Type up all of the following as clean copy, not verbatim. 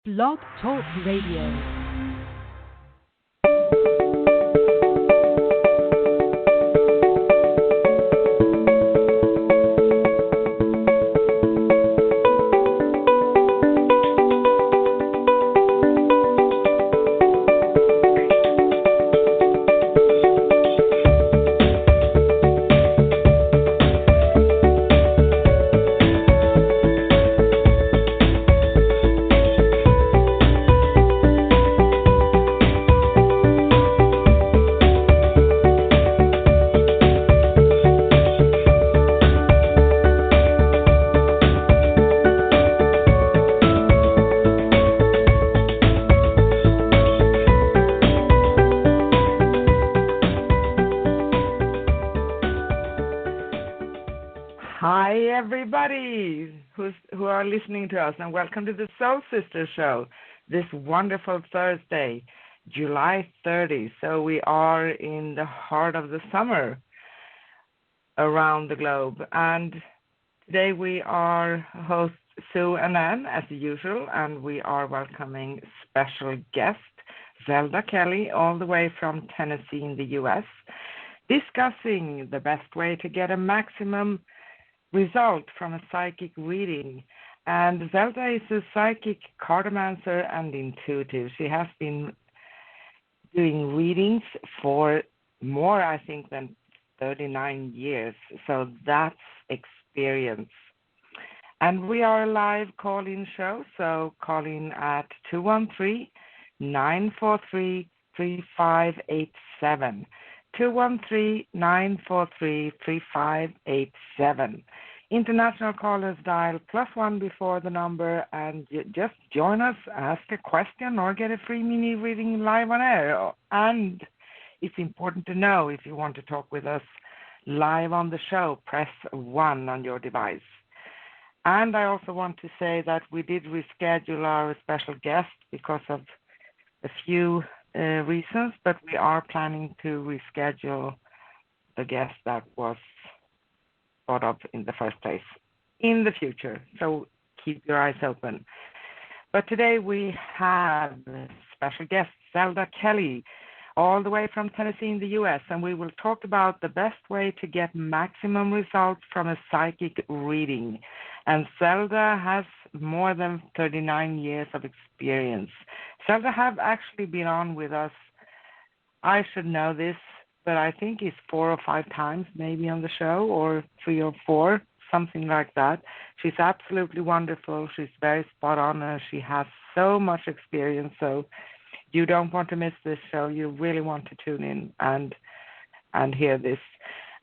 Blog Talk Radio. Who are listening to us, and welcome to the Soul Sister Show this wonderful Thursday, July 30. So we are in the heart of the summer around the globe, and today we are hosts Sue and Ann as usual, and we are welcoming special guest Zelda Kelly all the way from Tennessee in the U.S., discussing the best way to get a maximum result from a psychic reading. And Zelda is a psychic, cartomancer, and intuitive. She has been doing readings for more, I think, than 39 years. So that's experience. And we are a live call-in show, so call in at 213-943-3587. 213-943-3587. International callers dial +1 before the number and just join us, ask a question, or get a free mini reading live on air. And it's important to know, if you want to talk with us live on the show, press 1 on your device. And I also want to say that we did reschedule our special guest because of a few reasons, but we are planning to reschedule the guest that was thought of in the first place in the future. So keep your eyes open. But today we have special guest Zelda Kelly, all the way from Tennessee in the U.S., and we will talk about the best way to get maximum results from a psychic reading. And Zelda has more than 39 years of experience. Zelda have actually been on with us, I should know this, but I think it's 4 or 5 times maybe on the show, or 3 or 4, something like that. She's absolutely wonderful. She's very spot on, and she has so much experience. So you don't want to miss this show. You really want to tune in and hear this.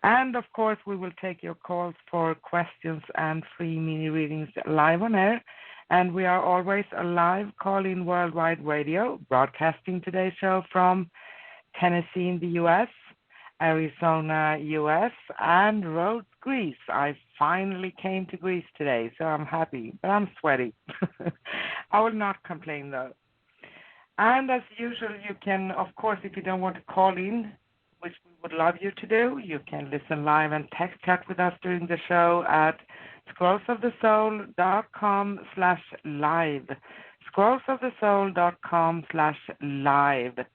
And, of course, we will take your calls for questions and free mini readings live on air. And we are always a live call-in worldwide radio, broadcasting today's show from Tennessee in the U.S., Arizona, U.S., and Rhodes, Greece. I finally came to Greece today, so I'm happy, but I'm sweaty. I will not complain, though. And as usual, you can, of course, if you don't want to call in, which we would love you to do, you can listen live and text chat with us during the show at scrollsofthesoul.com/live. scrollsofthesoul.com/live.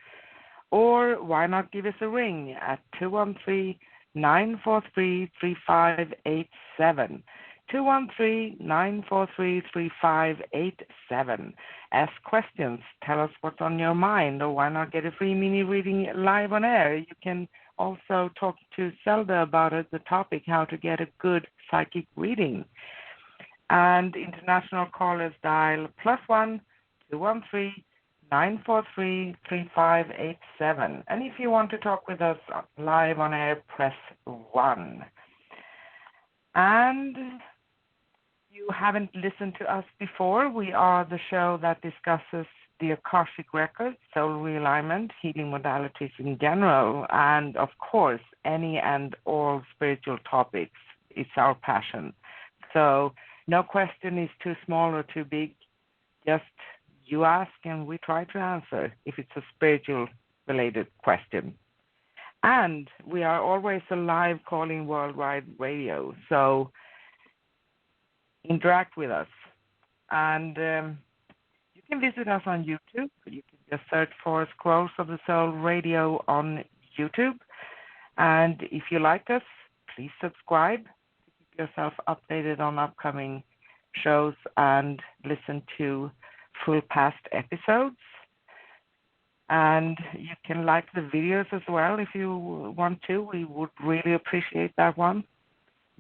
Or why not give us a ring at 213-943-3587. 213-943-3587. Ask questions. Tell us what's on your mind, or why not get a free mini reading live on air. You can also talk to Zelda about the topic, how to get a good psychic reading. And international callers dial +1 213-943-3587. And if you want to talk with us live on air, press 1. And you haven't listened to us before, we are the show that discusses the Akashic Records, soul realignment, healing modalities in general, and, of course, any and all spiritual topics. It's our passion. So no question is too small or too big. Just you ask and we try to answer if it's a spiritual related question. And we are always a live calling worldwide radio, so interact with us. And can visit us on YouTube. You can just search for Scrolls of the Soul Radio on YouTube. And if you like us, please subscribe to keep yourself updated on upcoming shows and listen to full past episodes. And you can like the videos as well if you want to. We would really appreciate that one.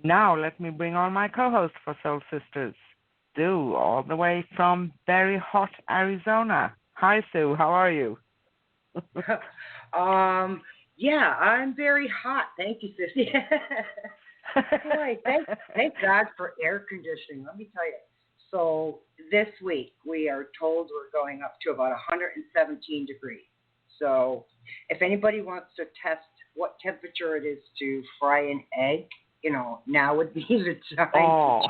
Now let me bring on my co-host for Soul Sisters, Sue, all the way from very hot Arizona. Hi, Sue. How are you? Yeah, I'm very hot. Thank you, Sissy. Boy, thank God for air conditioning. Let me tell you. So this week we are told we're going up to about 117 degrees. So if anybody wants to test what temperature it is to fry an egg, now would be the time. Oh.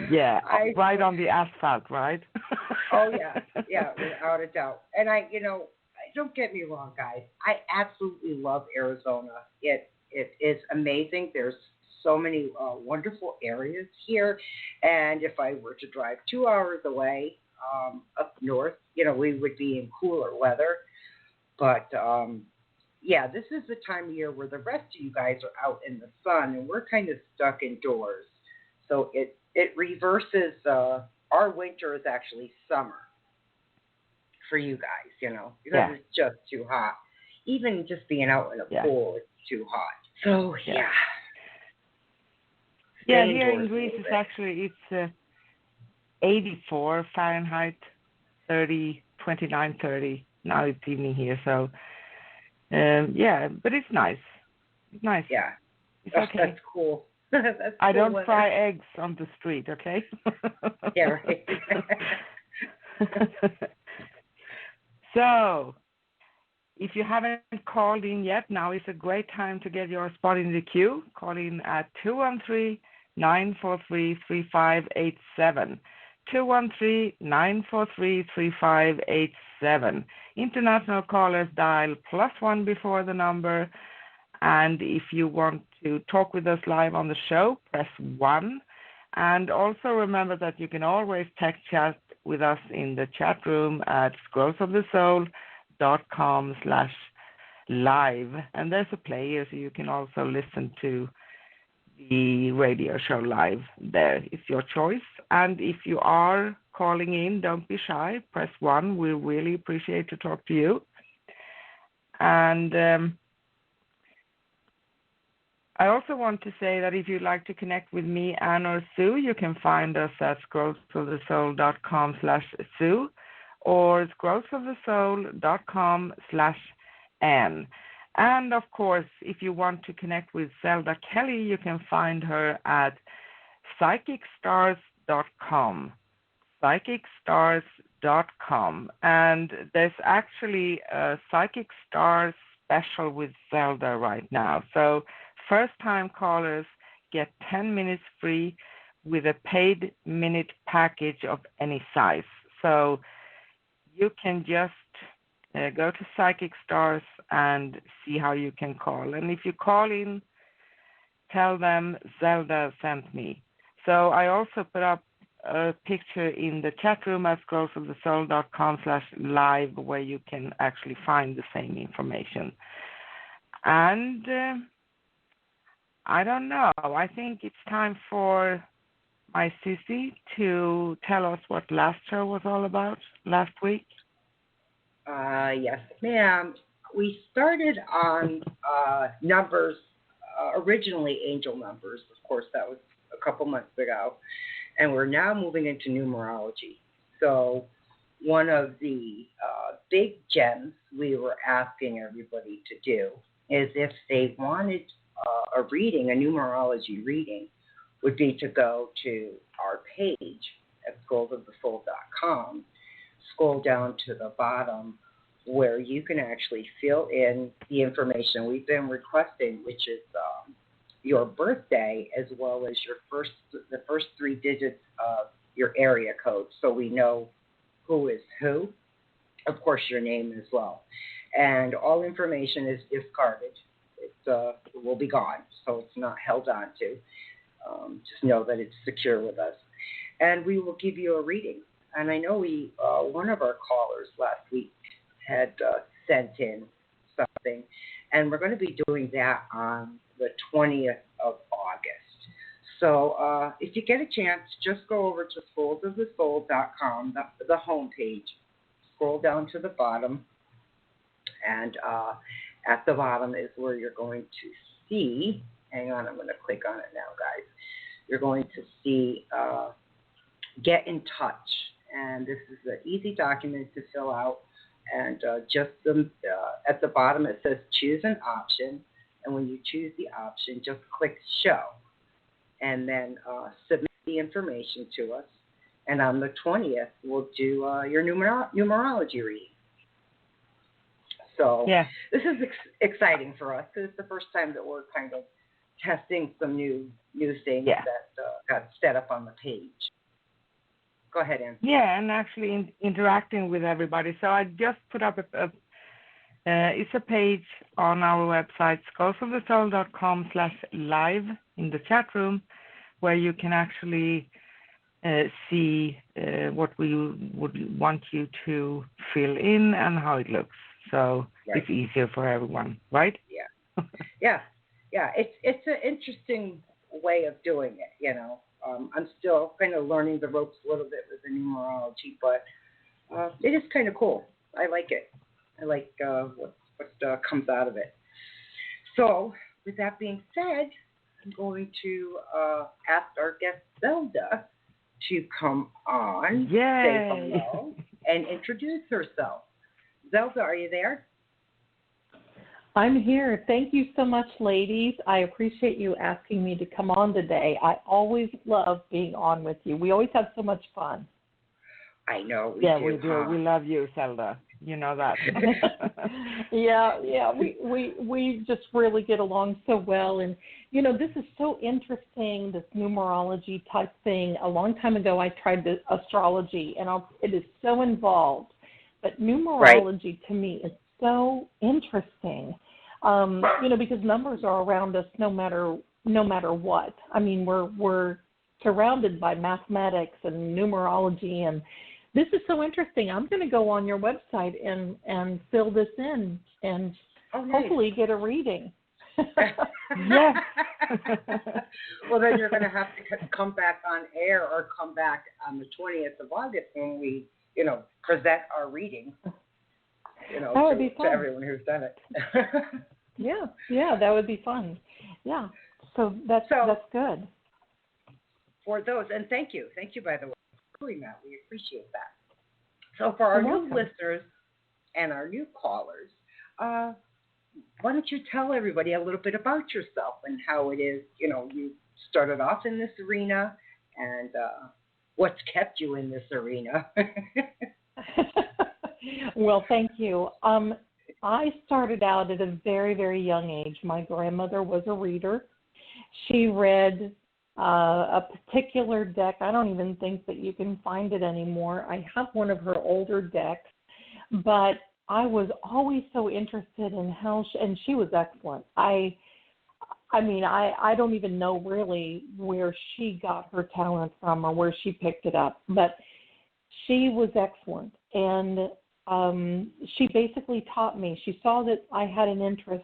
Yeah, right on the asphalt, right? Oh, yeah, without a doubt. And don't get me wrong, guys. I absolutely love Arizona. It is amazing. There's so many wonderful areas here. And if I were to drive 2 hours away up north, we would be in cooler weather. But, yeah, this is the time of year where the rest of you guys are out in the sun, and we're kind of stuck indoors. So it reverses. Our winter is actually summer for you guys, because it's just too hot. Even just being out in a pool, it's too hot. So, yeah. Yeah, here in Greece, it's 84 Fahrenheit, 29, 30. Now it's evening here, so, but it's nice. It's nice. Yeah. It's okay. That's cool. That's cool. I don't fry eggs on the street, okay? Yeah, right. So, if you haven't called in yet, now is a great time to get your spot in the queue. Call in at 213-943-3587. 213-943-3587. International callers dial +1 before the number. And if you want to talk with us live on the show, press 1. And also remember that you can always text chat with us in the chat room at scrollsofthesoul.com/live. And there's a player, so you can also listen to the radio show live there. It's your choice. And if you are calling in, don't be shy. Press 1. We really appreciate to talk to you. And I also want to say that if you'd like to connect with me, Anne, or Sue, you can find us at scrollsofthesoul.com/Sue or scrollsofthesoul.com/Anne. And of course, if you want to connect with Zelda Kelly, you can find her at psychicstars.com. psychicstars.com. And there's actually a Psychic Stars special with Zelda right now. So first-time callers get 10 minutes free with a paid minute package of any size. So you can just go to Psychic Stars and see how you can call. And if you call in, tell them Zelda sent me. So I also put up a picture in the chat room at scrollsofthesoul.com/live where you can actually find the same information. And I don't know. I think it's time for my sissy to tell us what last show was all about last week. Yes, ma'am. We started on numbers, originally angel numbers. Of course, that was a couple months ago. And we're now moving into numerology. So one of the big gems we were asking everybody to do is if they wanted a reading, a numerology reading, would be to go to our page at scrollsofthesoul.com, scroll down to the bottom where you can actually fill in the information we've been requesting, which is your birthday as well as the first 3 digits of your area code, so we know who is who. Of course, your name as well. And all information is discarded. It will be gone, so it's not held on to. Just know that it's secure with us. and we will give you a reading. And I know we one of our callers last week had sent in something, and we're going to be doing that on the 20th of August. So if you get a chance, just go over to scrollsofthesoul.com, the homepage. Scroll down to the bottom, and at the bottom is where you're going to see. Hang on, I'm going to click on it now, guys. You're going to see Get in Touch, and this is an easy document to fill out. And just at the bottom it says choose an option, and when you choose the option, just click Show, and then submit the information to us. And on the 20th, we'll do your numerology reading. So this is exciting for us because it's the first time that we're kind of testing some new things that got set up on the page. Go ahead, Ann. Yeah, and actually interacting with everybody. So I just put up it's a page on our website, scrollsofthesoul.com/live in the chat room, where you can actually see what we would want you to fill in and how it looks. So it's easier for everyone, right? Yeah. It's an interesting way of doing it, you know. I'm still kind of learning the ropes a little bit with the numerology, but it is kind of cool. I like it. I like what comes out of it. So, with that being said, I'm going to ask our guest Zelda to come on, say hello, and introduce herself. Zelda, are you there? I'm here. Thank you so much, ladies. I appreciate you asking me to come on today. I always love being on with you. We always have so much fun. I know. We do. We love you, Zelda. You know that. Yeah. We just really get along so well. And, you know, this is so interesting, this numerology type thing. A long time ago, I tried the astrology, and it is so involved. But numerology to me is so interesting, you know, because numbers are around us no matter what. I mean, we're surrounded by mathematics and numerology, and this is so interesting. I'm going to go on your website and fill this in and hopefully get a reading. Yes. Well, then you're going to have to come back on air or come back on the 20th of August when we, you know, present our reading. You know, that would be fun. To everyone who's done it. Yeah, that would be fun. Yeah, so that's good. For those, and thank you, by the way, for doing that. We appreciate that. So for our new listeners and our new callers, why don't you tell everybody a little bit about yourself and how it is, you know, you started off in this arena and what's kept you in this arena. Well, thank you. I started out at a very, very young age. My grandmother was a reader. She read a particular deck. I don't even think that you can find it anymore. I have one of her older decks, but I was always so interested in how and she was excellent. I mean, I don't even know really where she got her talent from or where she picked it up, but she was excellent. And she basically taught me. She saw that I had an interest,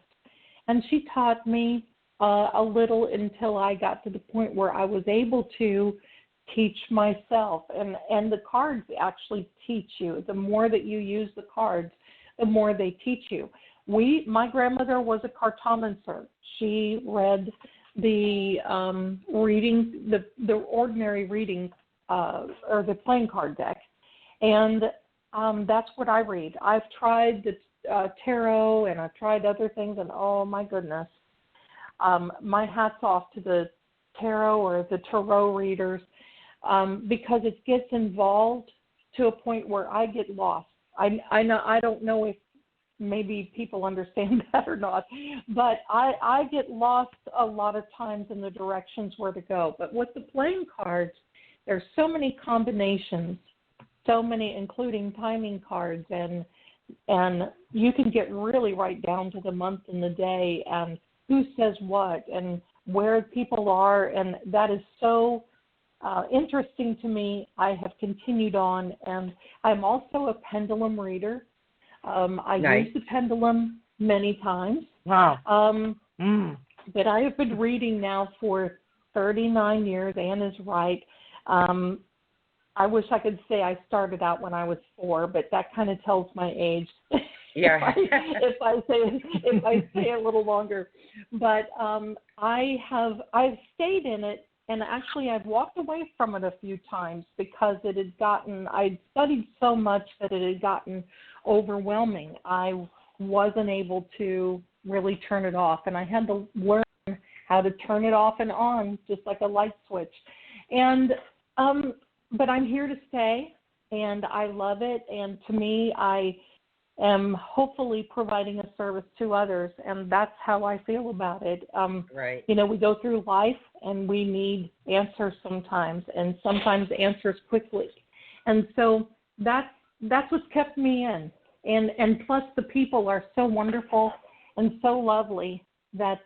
and she taught me a little until I got to the point where I was able to teach myself. And the cards actually teach you. The more that you use the cards, the more they teach you. My grandmother was a Cartomancer. She read the reading, the ordinary reading, or the playing card deck, and that's what I read. I've tried the tarot, and I've tried other things, and oh my goodness, my hat's off to the tarot or the tarot readers, because it gets involved to a point where I get lost. I don't know if maybe people understand that or not, but I get lost a lot of times in the directions where to go. But with the playing cards, there's so many combinations, so many, including timing cards, and you can get really right down to the month and the day and who says what and where people are, and that is so interesting to me, I have continued on, and I'm also a pendulum reader. I Nice. use the pendulum many times. Wow. But I have been reading now for 39 years. Anne is right. I wish I could say I started out when I was 4, but that kind of tells my age. Yeah. if I stay a little longer. But I've stayed in it, and actually I've walked away from it a few times because I'd studied so much that it had gotten overwhelming. I wasn't able to really turn it off, and I had to learn how to turn it off and on, just like a light switch. And but I'm here to stay, and I love it. And to me, I am hopefully providing a service to others, and that's how I feel about it. Right. You know, we go through life, and we need answers sometimes, and sometimes answers quickly. And so that's what's kept me in. And plus the people are so wonderful and so lovely that,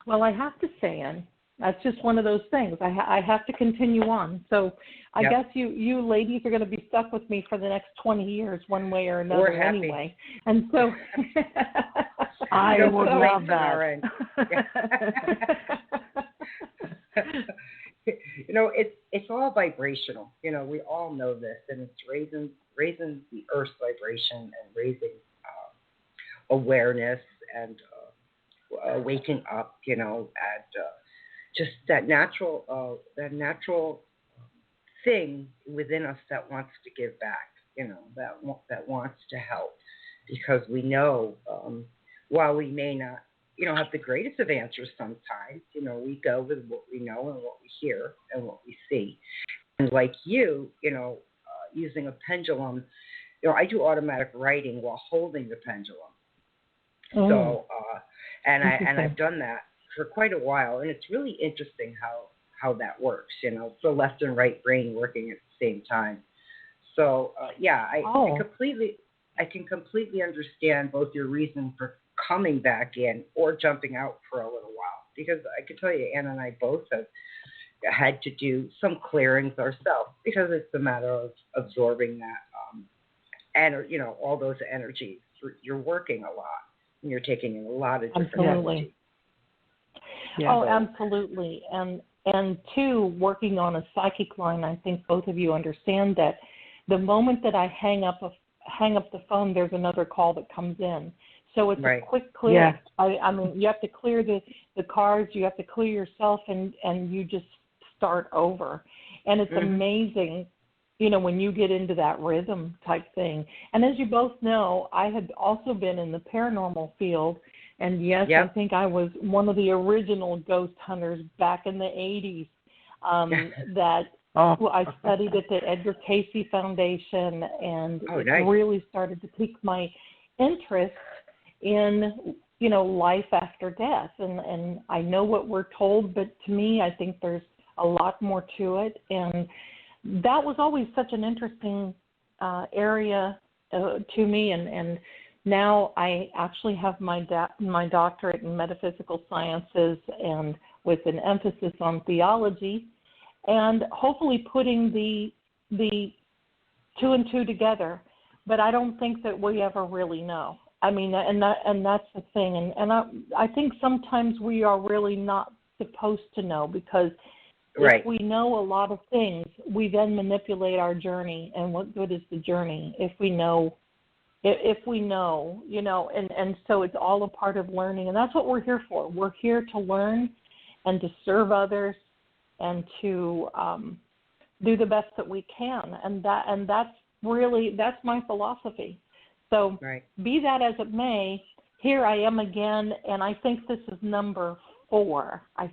well, I have to say, Anne, that's just one of those things. I have to continue on. So I guess you ladies are going to be stuck with me for the next 20 years one way or another. We're happy. Anyway. And so I would love that. You know, it's all vibrational. You know, we all know this, and it's raising the Earth's vibration and raising awareness and waking up. You know, and just that natural thing within us that wants to give back. You know, that wants to help, because we know while we may not, you know, have the greatest of answers sometimes, you know, we go with what we know and what we hear and what we see. And like you know, using a pendulum, you know, I do automatic writing while holding the pendulum. Oh. So, and I've done that for quite a while, and it's really interesting how that works. You know, the left and right brain working at the same time. So, I can completely understand both your reason for coming back in or jumping out for a little while, because I can tell you, Anna and I both have had to do some clearings ourselves, because it's a matter of absorbing that, and you know, all those energies. You're working a lot, and you're taking in a lot of different energies. Yeah. Oh, absolutely. And two, working on a psychic line, I think both of you understand that the moment that I hang up the phone, there's another call that comes in. So it's a quick clear. Yeah. I mean, you have to clear the cards, you have to clear yourself, and you just start over. And it's amazing, you know, when you get into that rhythm type thing. And as you both know, I had also been in the paranormal field. And yes, I think I was one of the original ghost hunters back in the 80s I studied at the Edgar Cayce Foundation, and it really started to pique my interest in, you know, life after death. And I know what we're told, but to me, I think there's a lot more to it. And that was always such an interesting area to me. And now I actually have my doctorate in metaphysical sciences, and with an emphasis on theology, and hopefully putting the two and two together. But I don't think that we ever really know. I mean, and that's the thing. And I think sometimes we are really not supposed to know, because if we know a lot of things, we then manipulate our journey. And what good is the journey if we know, you know, and so it's all a part of learning. And that's what we're here for. We're here to learn and to serve others and to do the best that we can. And that's my philosophy. So be that as it may, here I am again, and I think this is number 4. And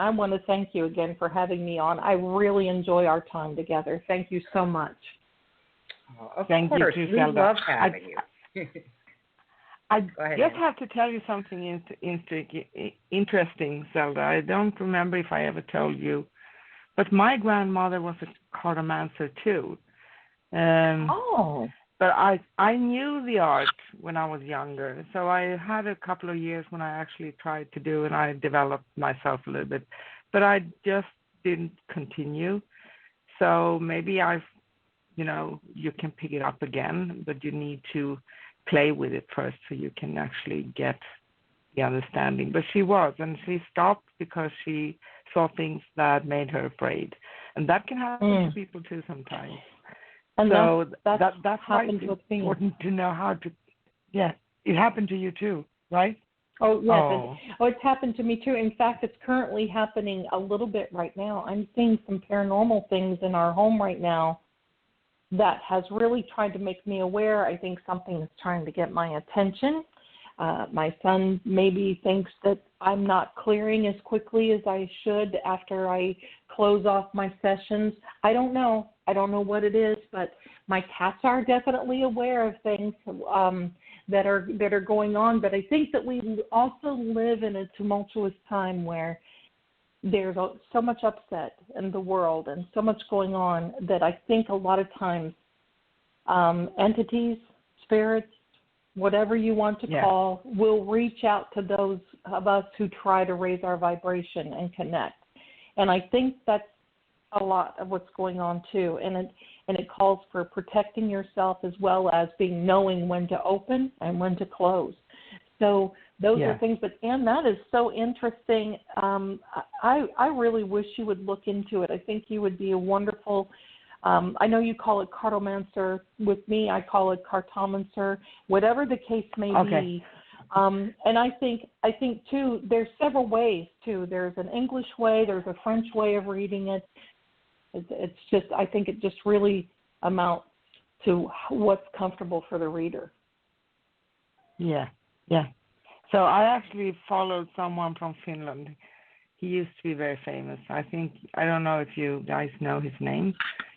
I want to thank you again for having me on. I really enjoy our time together. Thank you so much. Thank you too, Zelda. We love having you. I just have to tell you something interesting, Zelda. I don't remember if I ever told you, but my grandmother was a Cartomancer too. But I knew the art when I was younger, so I had a couple of years when I actually tried to do, and I developed myself a little bit. but I just didn't continue. So maybe you can pick it up again, but you need to play with it first so you can actually get the understanding. But she was, and she stopped because she saw things that made her afraid. And that can happen to people too sometimes. And so that's why it's important to know how to, it happened to you too, right? Oh, yes. It's happened to me too. In fact, it's currently happening a little bit right now. I'm seeing some paranormal things in our home right now that has really tried to make me aware. I think something is trying to get my attention. My son maybe thinks that I'm not clearing as quickly as I should after I close off my sessions. I don't know. I don't know what it is, but my cats are definitely aware of things that are going on. But I think that we also live in a tumultuous time where there's so much upset in the world and so much going on that I think a lot of times entities, spirits, whatever you want to call, will reach out to those of us who try to raise our vibration and connect. And I think that's a lot of what's going on too. And it calls for protecting yourself as well as knowing when to open and when to close. So those are things. But Anne, that is so interesting. I really wish you would look into it. I think you would be a wonderful. I know you call it Cartomancer. With me, I call it Cartomancer. Whatever the case may be. And I think too, there's several ways too. There's an English way. There's a French way of reading it. It's just, I think it just really amounts to what's comfortable for the reader. Yeah. So I actually followed someone from Finland. He used to be very famous. I don't know if you guys know his name.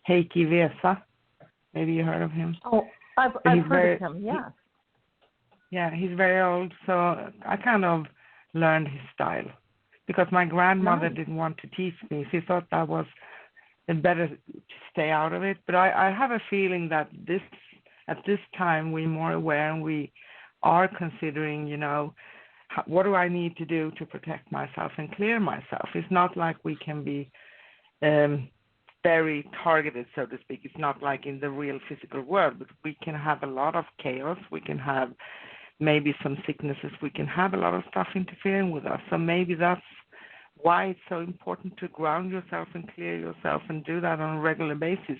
Heikki Vesa. Maybe you heard of him. Oh, I've heard of him, he's very old. So I kind of learned his style because my grandmother didn't want to teach me. She thought that was better to stay out of it. But I have a feeling that at this time we're more aware and we are considering, what do I need to do to protect myself and clear myself? It's not like we can be very targeted, so to speak. It's not like in the real physical world, but we can have a lot of chaos. We can have maybe some sicknesses. We can have a lot of stuff interfering with us. So maybe that's why it's so important to ground yourself and clear yourself and do that on a regular basis.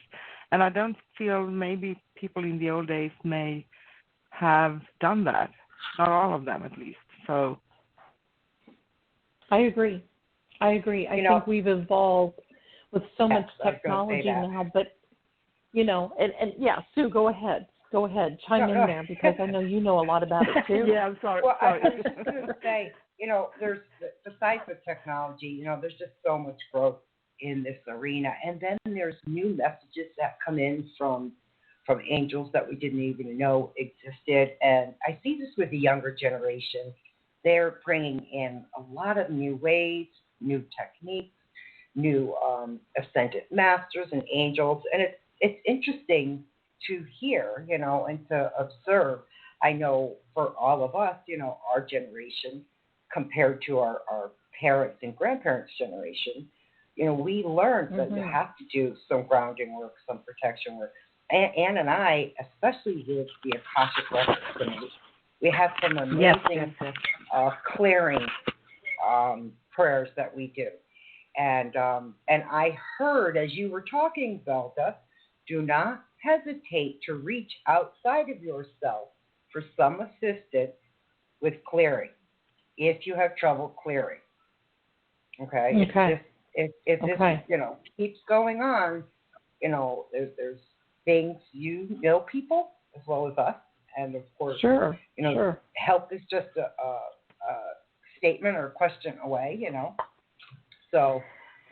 And I don't feel maybe people in the old days may have done that. Not all of them, at least. So I agree. I think we've evolved with so much technology now, but and Sue, go ahead, chime in there because I know you know a lot about it too. I'm sorry. Well, I was just going to say, there's besides the technology, there's just so much growth in this arena, and then there's new messages that come in from angels that we didn't even know existed. And I see this with the younger generation. They're bringing in a lot of new ways, new techniques, new ascended masters and angels. And it's interesting to hear, and to observe. I know for all of us, our generation compared to our parents' and grandparents' generation, we learned that you have to do some grounding work, some protection work. Anne and I especially did the Akashic Records. We have some amazing clearing prayers that we do. And I heard as you were talking, Zelda, do not hesitate to reach outside of yourself for some assistance with clearing if you have trouble clearing. Okay? If this keeps going on, there's things people as well as us, and of course, help is just a statement or a question away, So,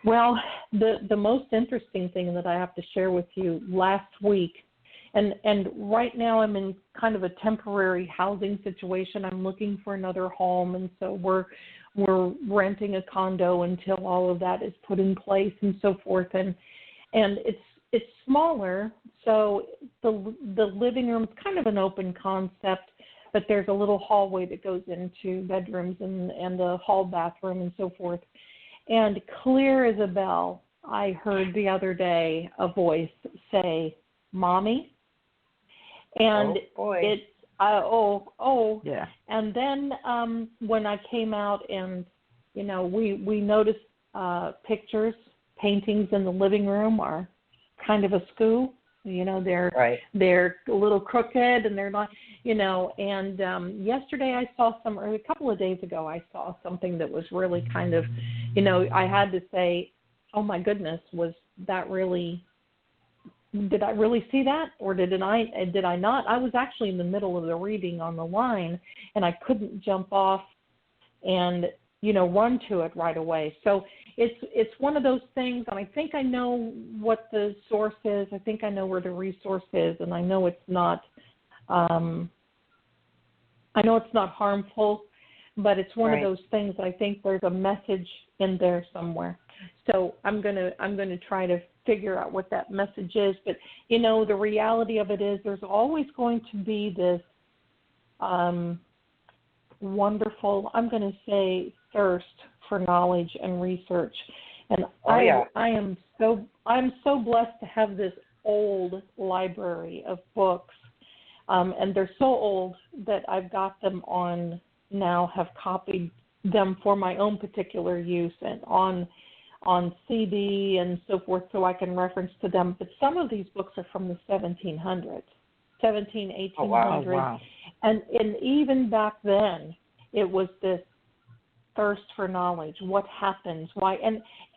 well, the most interesting thing that I have to share with you last week, and right now I'm in kind of a temporary housing situation. I'm looking for another home, and so we're renting a condo until all of that is put in place and so forth, and it's smaller, so the living room is kind of an open concept, but there's a little hallway that goes into bedrooms and a hall bathroom and so forth. And clear as a bell, I heard the other day a voice say, "Mommy," and it's Yeah. And then when I came out, and we noticed pictures, paintings in the living room are kind of askew. They're a little crooked, and they're not, And yesterday I saw or a couple of days ago I saw something that was really kind of, I had to say, oh my goodness, was that really? Did I really see that, or did I not? I was actually in the middle of the reading on the line, and I couldn't jump off and run to it right away. So it's one of those things, and I think I know what the source is. I think I know where the resource is, and I know it's not. I know it's not harmful, but it's one of those things. I think there's a message in there somewhere. So I'm gonna try to figure out what that message is. But the reality of it is, there's always going to be this wonderful, I'm going to say, thirst for knowledge and research. And I'm so blessed to have this old library of books, and they're so old that I've got them have copied them for my own particular use and on CD and so forth, so I can reference to them. But some of these books are from the 1700s, 1800s. Oh, wow. And even back then, it was this thirst for knowledge. What happens? Why?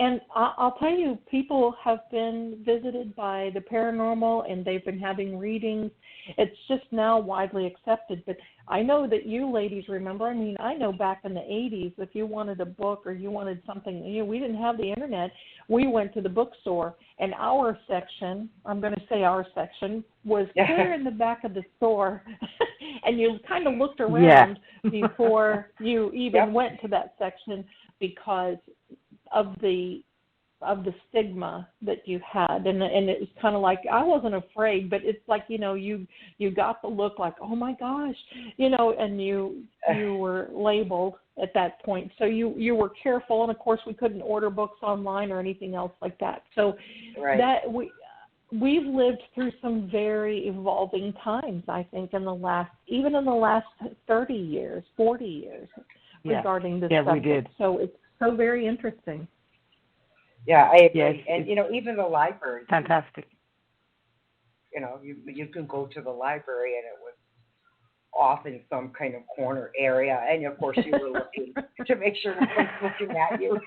And I'll tell you, people have been visited by the paranormal, and they've been having readings. It's just now widely accepted. But I know that you ladies remember. I mean, I know back in the 80s, if you wanted a book or you wanted something, we didn't have the internet. We went to the bookstore, and our section, I'm going to say our section, was clear in the back of the store. And you kind of looked around before you even went to that section, because of the stigma that you had, and it was kind of like, I wasn't afraid, but it's like, you got the look like, oh my gosh, and you were labeled at that point, so you were careful. And of course we couldn't order books online or anything else like that, so that we've lived through some very evolving times, I think, in the last 30 years, 40 years regarding this subject. We did. So it's so very interesting. Yeah, I agree. And, even the library. Fantastic. You can go to the library, and it was off in some kind of corner area. And, of course, you were looking to make sure no one's looking at you.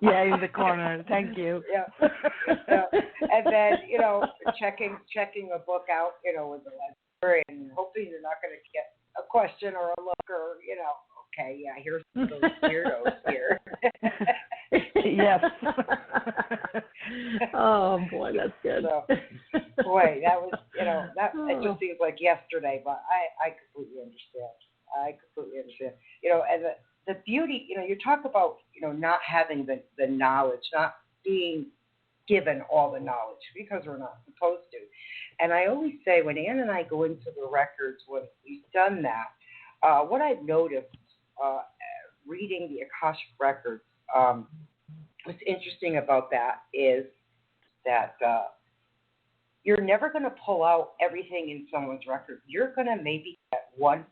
In the corner. Thank you. Yeah. And then, checking a book out, with the library, and hoping you're not going to get a question or a look or, okay, here's those weirdos here. Yes. Oh, boy, that's good. So, boy, that was, it just seems like yesterday, but I completely understand. And the beauty, you talk about, not having the knowledge, not being given all the knowledge, because we're not supposed to. And I always say, when Ann and I go into the records, when we've done that, what I've noticed reading the Akashic records, what's interesting about that is that you're never going to pull out everything in someone's record. You're going to maybe get 1%,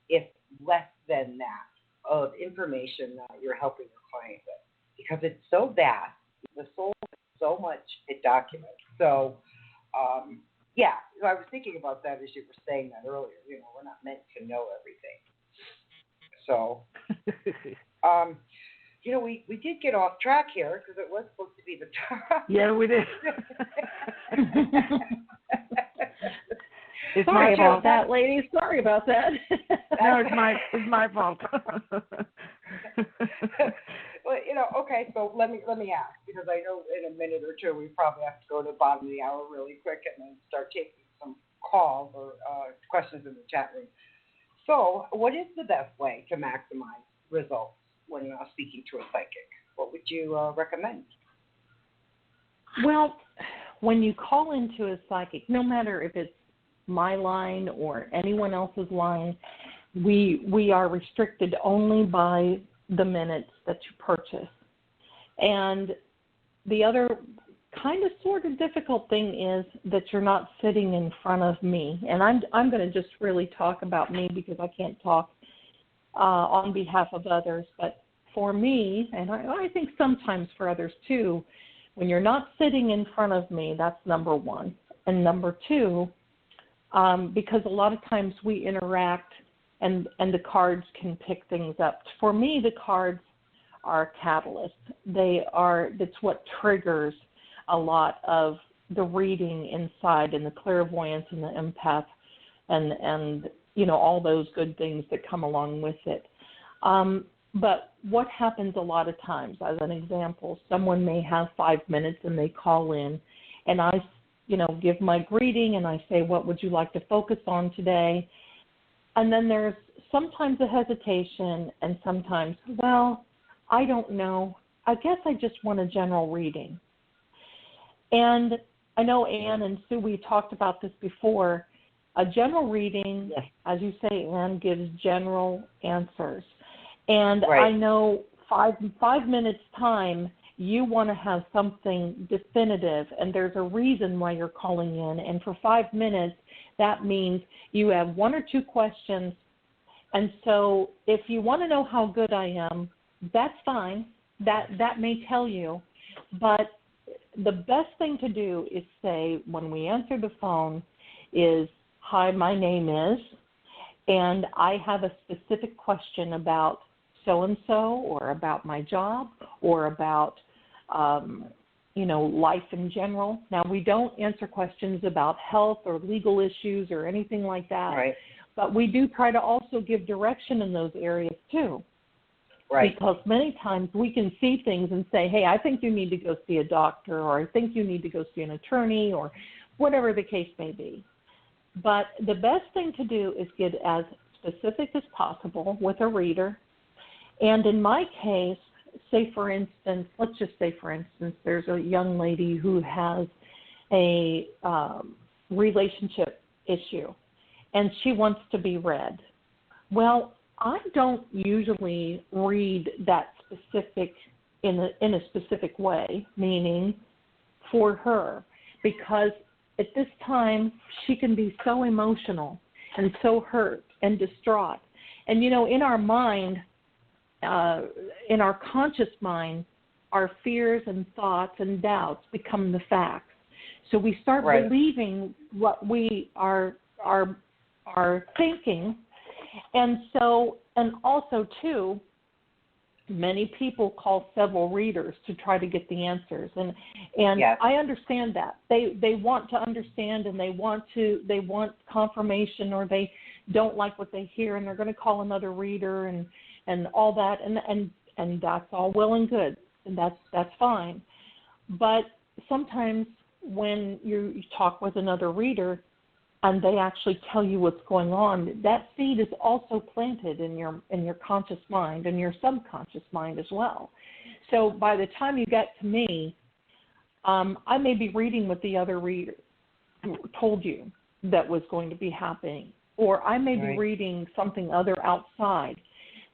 if less than that, of information that you're helping your client with, because it's so vast. The soul has so much it documents. So, I was thinking about that as you were saying that earlier. We're not meant to know everything. So, we did get off track here, because it was supposed to be the top. Yeah, we did. Sorry about that, ladies. Sorry about that. No, it's my fault. Well, okay, so let me ask, because I know in a minute or two we probably have to go to the bottom of the hour really quick and then start taking some calls or questions in the chat room. So, what is the best way to maximize results when speaking to a psychic? What would you recommend? Well, when you call into a psychic, no matter if it's my line or anyone else's line, we are restricted only by the minutes that you purchase. And the other kind of sort of difficult thing is that you're not sitting in front of me. And I'm going to just really talk about me because I can't talk on behalf of others. But for me, and I think sometimes for others too, when you're not sitting in front of me, that's number one. And number two, because a lot of times we interact and the cards can pick things up. For me, the cards are a catalyst. That's what triggers a lot of the reading inside and the clairvoyance and the empath and all those good things that come along with it. But what happens a lot of times, as an example, someone may have 5 minutes and they call in and I give my greeting and I say, what would you like to focus on today? And then there's sometimes a hesitation and sometimes, well, I don't know. I guess I just want a general reading. And I know Anne and Sue, we talked about this before. A general reading, yes, as you say, Anne, gives general answers. And right. I know 5 minutes time, you want to have something definitive, and there's a reason why you're calling in. And for 5 minutes, that means you have 1 or 2 questions. And so if you want to know how good I am, that's fine. That may tell you. But the best thing to do is say, when we answer the phone, is, hi, my name is, and I have a specific question about so-and-so or about my job or about, life in general. Now, we don't answer questions about health or legal issues or anything like that. Right. But we do try to also give direction in those areas too. Right. Because many times we can see things and say, hey, I think you need to go see a doctor, or I think you need to go see an attorney, or whatever the case may be. But the best thing to do is get as specific as possible with a reader. And in my case, let's just say, for instance, there's a young lady who has a relationship issue, and she wants to be read. Well, I don't usually read that specific in a specific way, meaning for her, because at this time she can be so emotional and so hurt and distraught. And, in our mind, in our conscious mind, our fears and thoughts and doubts become the facts. So we start right. believing what we are thinking. And also, too, many people call several readers to try to get the answers. And yes. I understand that. They want to understand, and they want confirmation, or they don't like what they hear, and they're going to call another reader and all that. And that's all well and good. And that's fine. But sometimes when you talk with another reader, and they actually tell you what's going on, that seed is also planted in your conscious mind and your subconscious mind as well. So by the time you get to me, I may be reading what the other reader told you that was going to be happening, or I may be reading something other outside.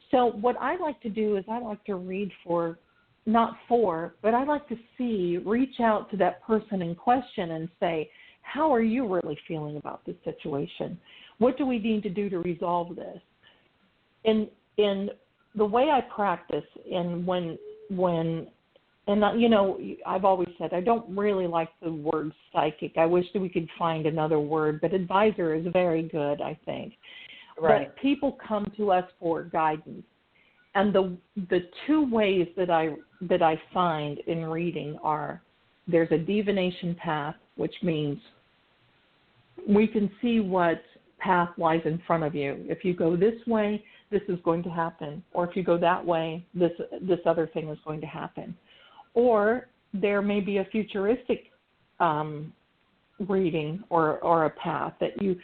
So what I like to do is I like to read but I like to reach out to that person in question and say, how are you really feeling about this situation? What do we need to do to resolve this? In the way I practice, and I've always said I don't really like the word psychic. I wish that we could find another word, but advisor is very good, I think. Right. But people come to us for guidance, and the 2 ways that I find in reading are, there's a divination path, which means we can see what path lies in front of you. If you go this way, this is going to happen. Or if you go that way, this other thing is going to happen. Or there may be a futuristic reading or a path that you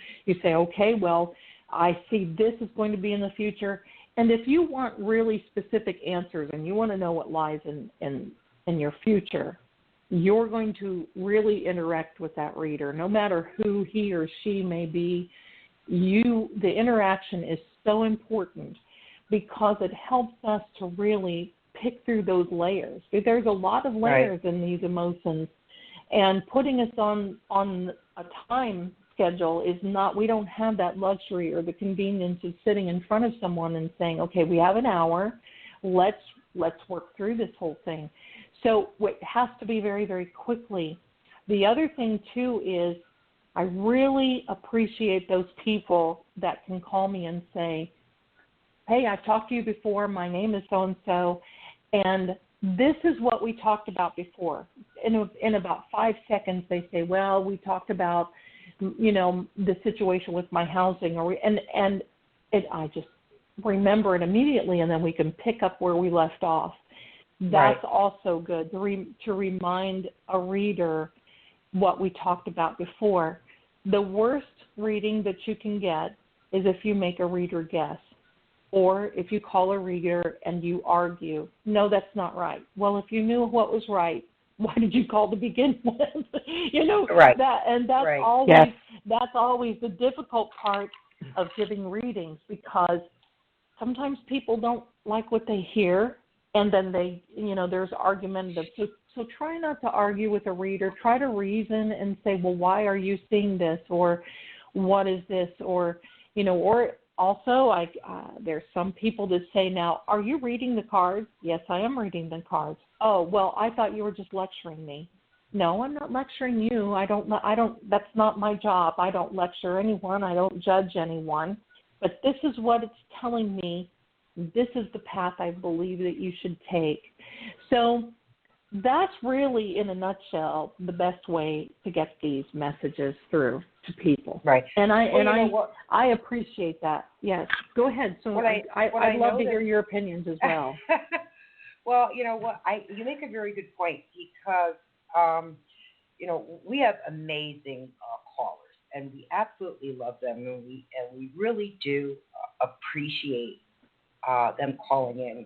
say, okay, well, I see this is going to be in the future. And if you want really specific answers and you want to know what lies in your future, you're going to really interact with that reader, no matter who he or she may be. The interaction is so important. because it helps us to really pick through those layers. There's a lot of layers in these emotions, and putting us on a time schedule is not, we don't have that luxury or the convenience of sitting in front of someone and saying, okay, we have an hour, let's work through this whole thing. So it has to be very, very quickly. The other thing, too, is I really appreciate those people that can call me and say, hey, I've talked to you before, my name is so-and-so, and this is what we talked about before. In about 5 seconds, they say, well, we talked about, the situation with my housing, I just remember it immediately, and then we can pick up where we left off. That's also good to remind a reader what we talked about before. The worst reading that you can get is if you make a reader guess, or if you call a reader and you argue. No, that's not right. Well, if you knew what was right, why did you call to begin with? That's always the difficult part of giving readings, because sometimes people don't like what they hear, and then there's argumentative. So try not to argue with a reader. Try to reason and say, well, why are you seeing this, or what is this, or also there's some people that say, now, are you reading the cards? Yes, I am reading the cards. Oh, well, I thought you were just lecturing me. No, I'm not lecturing you. That's not my job. I don't lecture anyone. I don't judge anyone. But this is what it's telling me. This is the path I believe that you should take. So that's really, in a nutshell, the best way to get these messages through to people. Right. And I appreciate that. Yes. Go ahead. So I'd love to hear your opinions as well. Well, you know what? You make a very good point, because we have amazing callers, and we absolutely love them, and we really do appreciate them calling in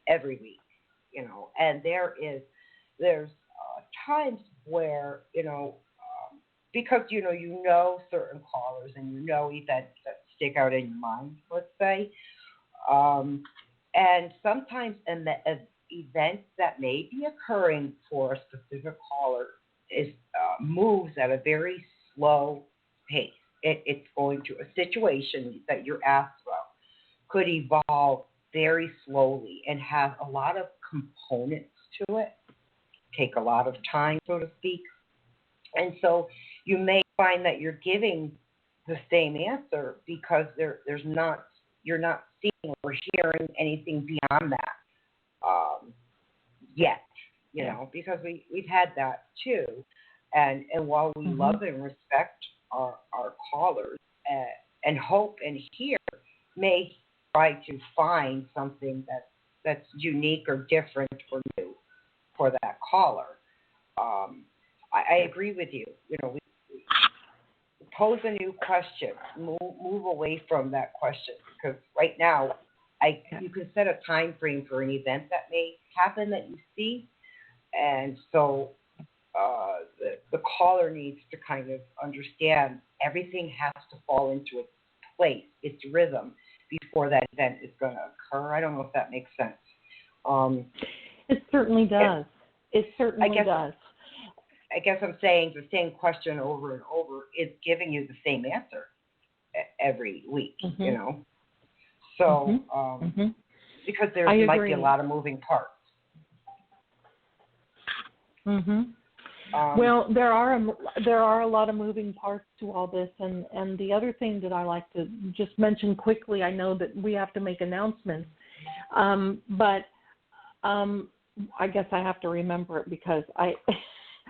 every week. And there's times where because certain callers and events that stick out in your mind, let's say, and sometimes in the events that may be occurring for a specific caller moves at a very slow pace. It's going to a situation that you're asked about could evolve very slowly and have a lot of components to it, take a lot of time, so to speak. And so you may find that you're giving the same answer because you're not seeing or hearing anything beyond that yet, because we've had that too. And while we love and respect our callers and hope and hear, may try to find something that's unique or different or new for that caller. I agree with you. We pose a new question, move away from that question, because right now you can set a time frame for an event that may happen that you see, and so the caller needs to kind of understand everything has to fall into its place, its rhythm, before that event is going to occur. I don't know if that makes sense. It certainly does. It certainly does. I guess I'm saying the same question over and over is giving you the same answer every week, So, because there might be a lot of moving parts. Well, there are a lot of moving parts to all this, and the other thing that I like to just mention quickly, I know that we have to make announcements, but I guess I have to remember it because I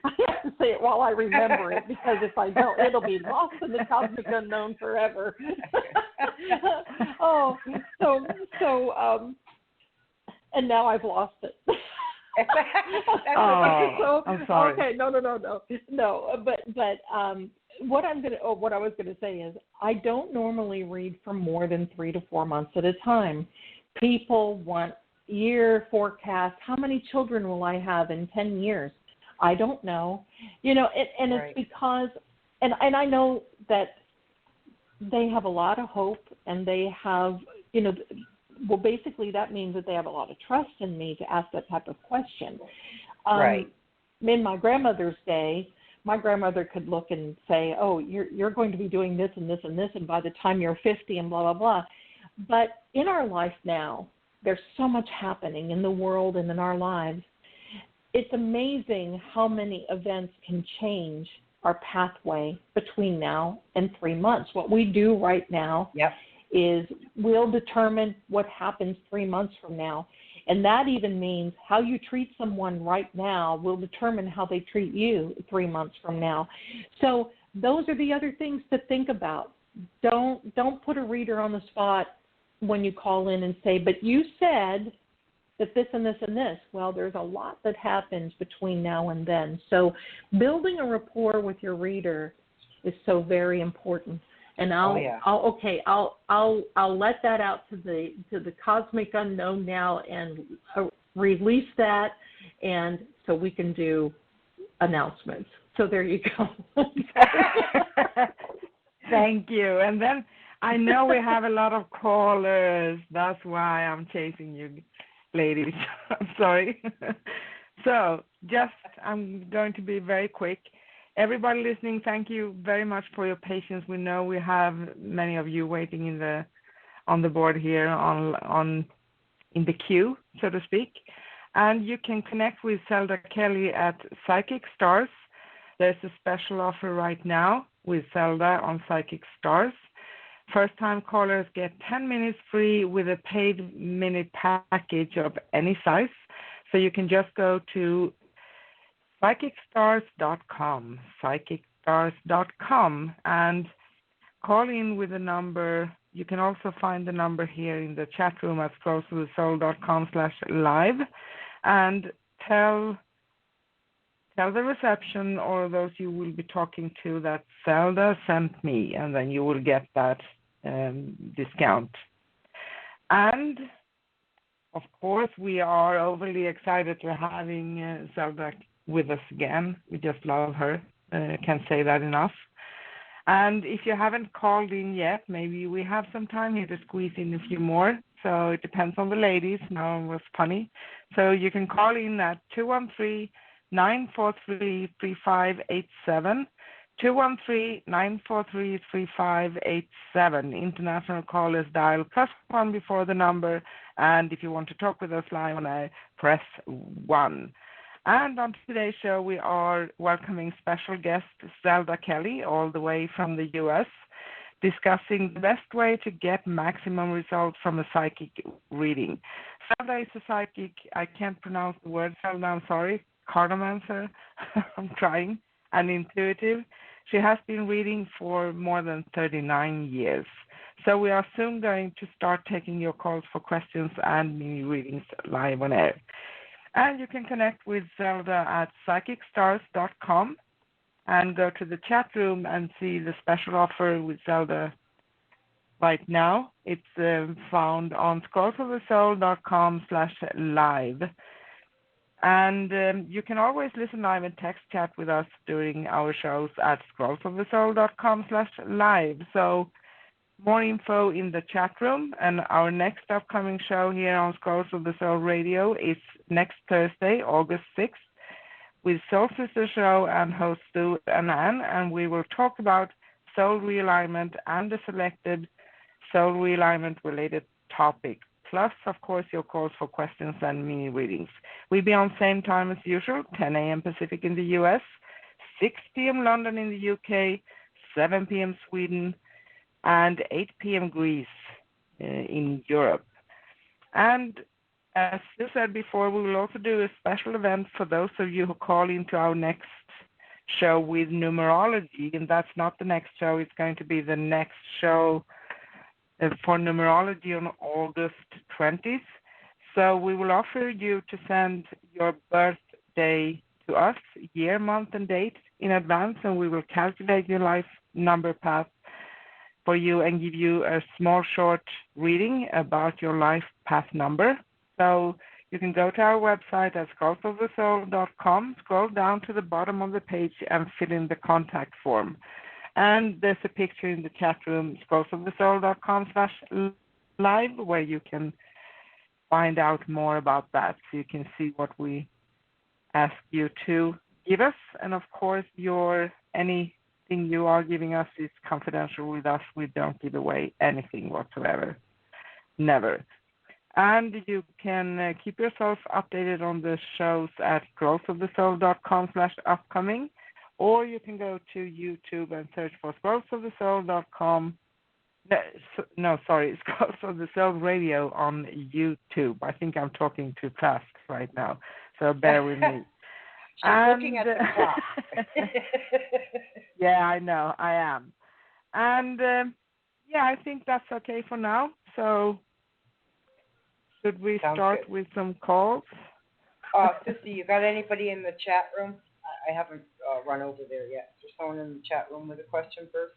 have to say it while I remember it, because if I don't, it'll be lost in the cosmic unknown forever. And now I've lost it. I'm sorry. Okay, no. But what I was gonna say is I don't normally read for more than 3 to 4 months at a time. People want year forecast. How many children will I have in 10 years? I don't know. It's because, and I know that they have a lot of hope, and they have, well, basically that means that they have a lot of trust in me to ask that type of question. Right. In my grandmother's day, my grandmother could look and say, oh, you're going to be doing this and this and this, and by the time you're 50 and blah, blah, blah. But in our life now, there's so much happening in the world and in our lives. It's amazing how many events can change our pathway between now and 3 months. What we do right now is we'll determine what happens 3 months from now. And that even means how you treat someone right now will determine how they treat you 3 months from now. So those are the other things to think about. Don't put a reader on the spot when you call in and say, but you said that this and this and this. Well, there's a lot that happens between now and then. So building a rapport with your reader is so very important. And I'll let that out to the cosmic unknown now and release that, and so we can do announcements. So there you go. Thank you. And then I know we have a lot of callers. That's why I'm chasing you, ladies. I'm sorry. So I'm going to be very quick. Everybody listening, thank you very much for your patience. We know we have many of you waiting on the board here in the queue, so to speak. And you can connect with Zelda Kelly at Psychic Stars. There's a special offer right now with Zelda on Psychic Stars. First-time callers get 10 minutes free with a paid minute package of any size. So you can just go to psychicstars.com, and call in with the number. You can also find the number here in the chat room at scrollsofthesoul.com/live, and tell the reception or those you will be talking to that Zelda sent me, and then you will get that discount. And of course, we are overly excited to having Zelda with us again. We just love her. Can't say that enough. And if you haven't called in yet, maybe we have some time here to squeeze in a few more. So it depends on the ladies. No, it was funny. So you can call in at 213-943-3587. 213-943-3587. International callers dial +1 before the number. And if you want to talk with us live on air, press 1. And on today's show, we are welcoming special guest Zelda Kelly, all the way from the U.S., discussing the best way to get maximum results from a psychic reading. Zelda is a psychic. I can't pronounce the word, Zelda, I'm sorry. Cartomancer. I'm trying. And intuitive. She has been reading for more than 39 years. So we are soon going to start taking your calls for questions and mini readings live on air. And you can connect with Zelda at psychicstars.com and go to the chat room and see the special offer with Zelda right now. It's found on scrollsofthesoul.com/live. And you can always listen live and text chat with us during our shows at scrollsofthesoul.com/live. So more info in the chat room, and our next upcoming show here on Scrolls of the Soul Radio is next Thursday, August 6th, with Soul Sister Show and host Stu and Ann, and we will talk about soul realignment and the selected soul realignment related topic, plus, of course, your calls for questions and mini readings. We'll be on same time as usual, 10 a.m. Pacific in the U.S., 6 p.m. London in the U.K., 7 p.m. Sweden, and 8 p.m. Greece in Europe. And as you said before, we will also do a special event for those of you who call into our next show with numerology, and that's not the next show, it's going to be the next show for numerology on August 20th. So we will offer you to send your birthday to us, year, month, and date in advance, and we will calculate your life number path for you and give you a small short reading about your life path number. So you can go to our website at scrollsofthesoul.com, scroll down to the bottom of the page and fill in the contact form. And there's a picture in the chat room, scrollsofthesoul.com/live. Live, where you can find out more about that, so you can see what we ask you to give us. And of course, anything you are giving us is confidential with us. We don't give away anything whatsoever. Never. And you can keep yourself updated on the shows at growthofthesoul.com/upcoming, or you can go to YouTube and search for growthofthesoul.com. No, sorry, it's Growth of the Soul Radio on YouTube. I think I'm talking too fast right now, so bear with me. She's looking at the clock. Yeah, I know, I am. And yeah, I think that's okay for now. So should we start with some calls? Sissy, you got anybody in the chat room? I haven't run over there yet. Is there someone in the chat room with a question first?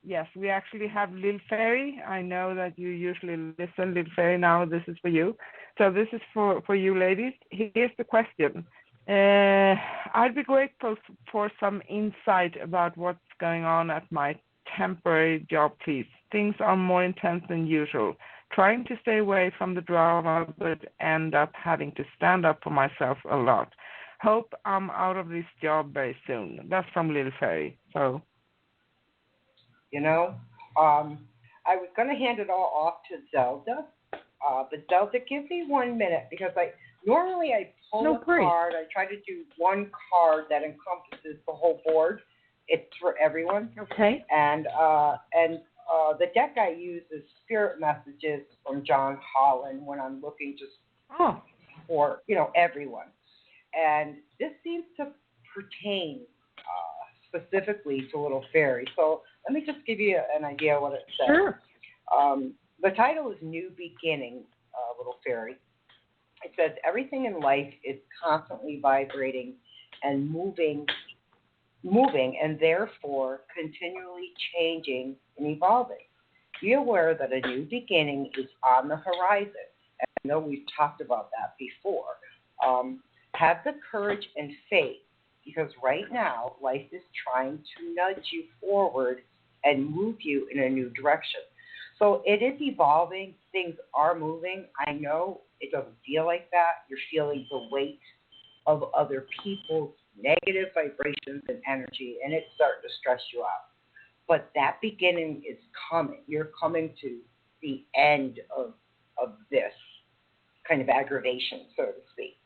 Yes, we actually have Lil Fairy. I know that you usually listen, Lil Fairy. Now this is for you. So this is for you ladies. Here's the question. I'd be grateful for some insight about what's going on at my temporary job, please. Things are more intense than usual. Trying to stay away from the drama, but end up having to stand up for myself a lot. Hope I'm out of this job very soon. That's from Lil Fairy. So. I was going to hand it all off to Zelda, but Zelda, give me 1 minute, because normally I pull a card. I try to do one card that encompasses the whole board. It's for everyone. Okay. And the deck I use is Spirit Messages from John Holland when I'm looking just for everyone. And this seems to pertain specifically to Little Fairy. So let me just give you an idea of what it says. Sure. The title is New Beginning, Little Fairy. It says, everything in life is constantly vibrating and moving, and therefore continually changing and evolving. Be aware that a new beginning is on the horizon. And I know we've talked about that before. Have the courage and faith, because right now life is trying to nudge you forward and move you in a new direction. So it is evolving. Things are moving. I know it doesn't feel like that. You're feeling the weight of other people's negative vibrations and energy, and it's starting to stress you out. But that beginning is coming. You're coming to the end of this kind of aggravation, so to speak.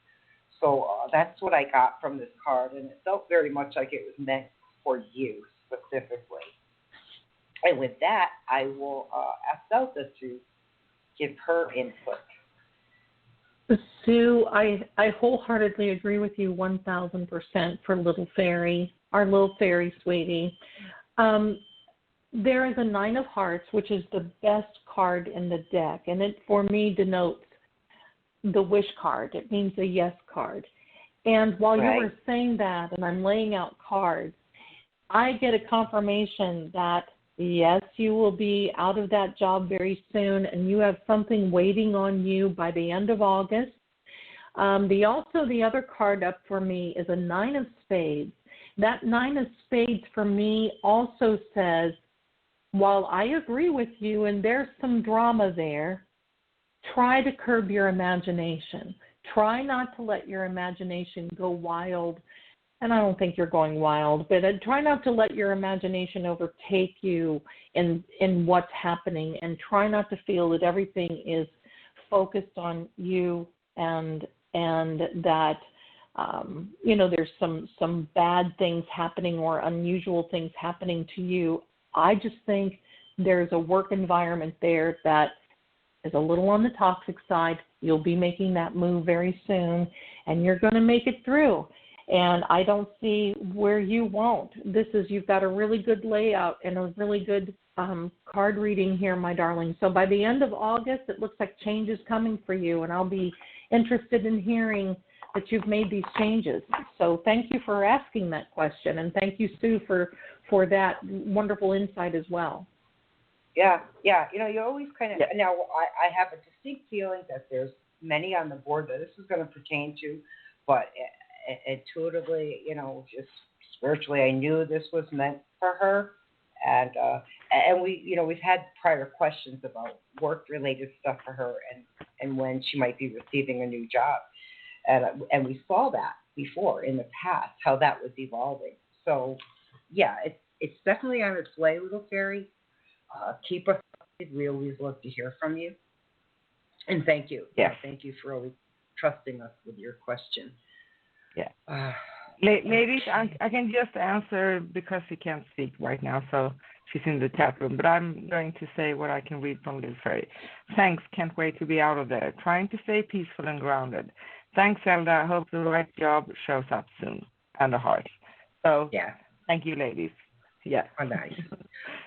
So that's what I got from this card, and it felt very much like it was meant for you specifically. And with that, I will ask Zelda to give her input. Sue, I wholeheartedly agree with you 1,000% for Little Fairy, our Little Fairy sweetie. There is a 9 of Hearts, which is the best card in the deck, and it, for me, denotes the wish card. It means a yes card. And while you were saying that, and I'm laying out cards, I get a confirmation that, yes, you will be out of that job very soon, and you have something waiting on you by the end of August. The other card up for me is a 9 of Spades. That 9 of Spades for me also says, while I agree with you and there's some drama there, try to curb your imagination. Try not to let your imagination go wild. And I don't think you're going wild, but try not to let your imagination overtake you in what's happening, and try not to feel that everything is focused on you and that there's some bad things happening or unusual things happening to you. I just think there's a work environment there that is a little on the toxic side. You'll be making that move very soon, and you're going to make it through. And I don't see where you won't. You've got a really good layout and a really good card reading here, my darling. So by the end of August, it looks like change is coming for you, and I'll be interested in hearing that you've made these changes. So thank you for asking that question, and thank you, Sue, for that wonderful insight as well. Yeah. You always kind of, now I have a distinct feeling that there's many on the board that this is going to pertain to, but intuitively, just spiritually, I knew this was meant for her, And we've had prior questions about work-related stuff for her and when she might be receiving a new job. And we saw that before in the past, how that was evolving. So, yeah, it's definitely on its way, little fairy. Keep us updated. We always love to hear from you. And thank you. Yes. Thank you for always trusting us with your question. Yeah. Ladies, I can just answer because she can't speak right now, so she's in the chat room. But I'm going to say what I can read from Little Fairy. Thanks, can't wait to be out of there. Trying to stay peaceful and grounded. Thanks, Zelda. I hope the right job shows up soon. And a heart. So, yeah. Thank you, ladies. Yeah. Oh, nice.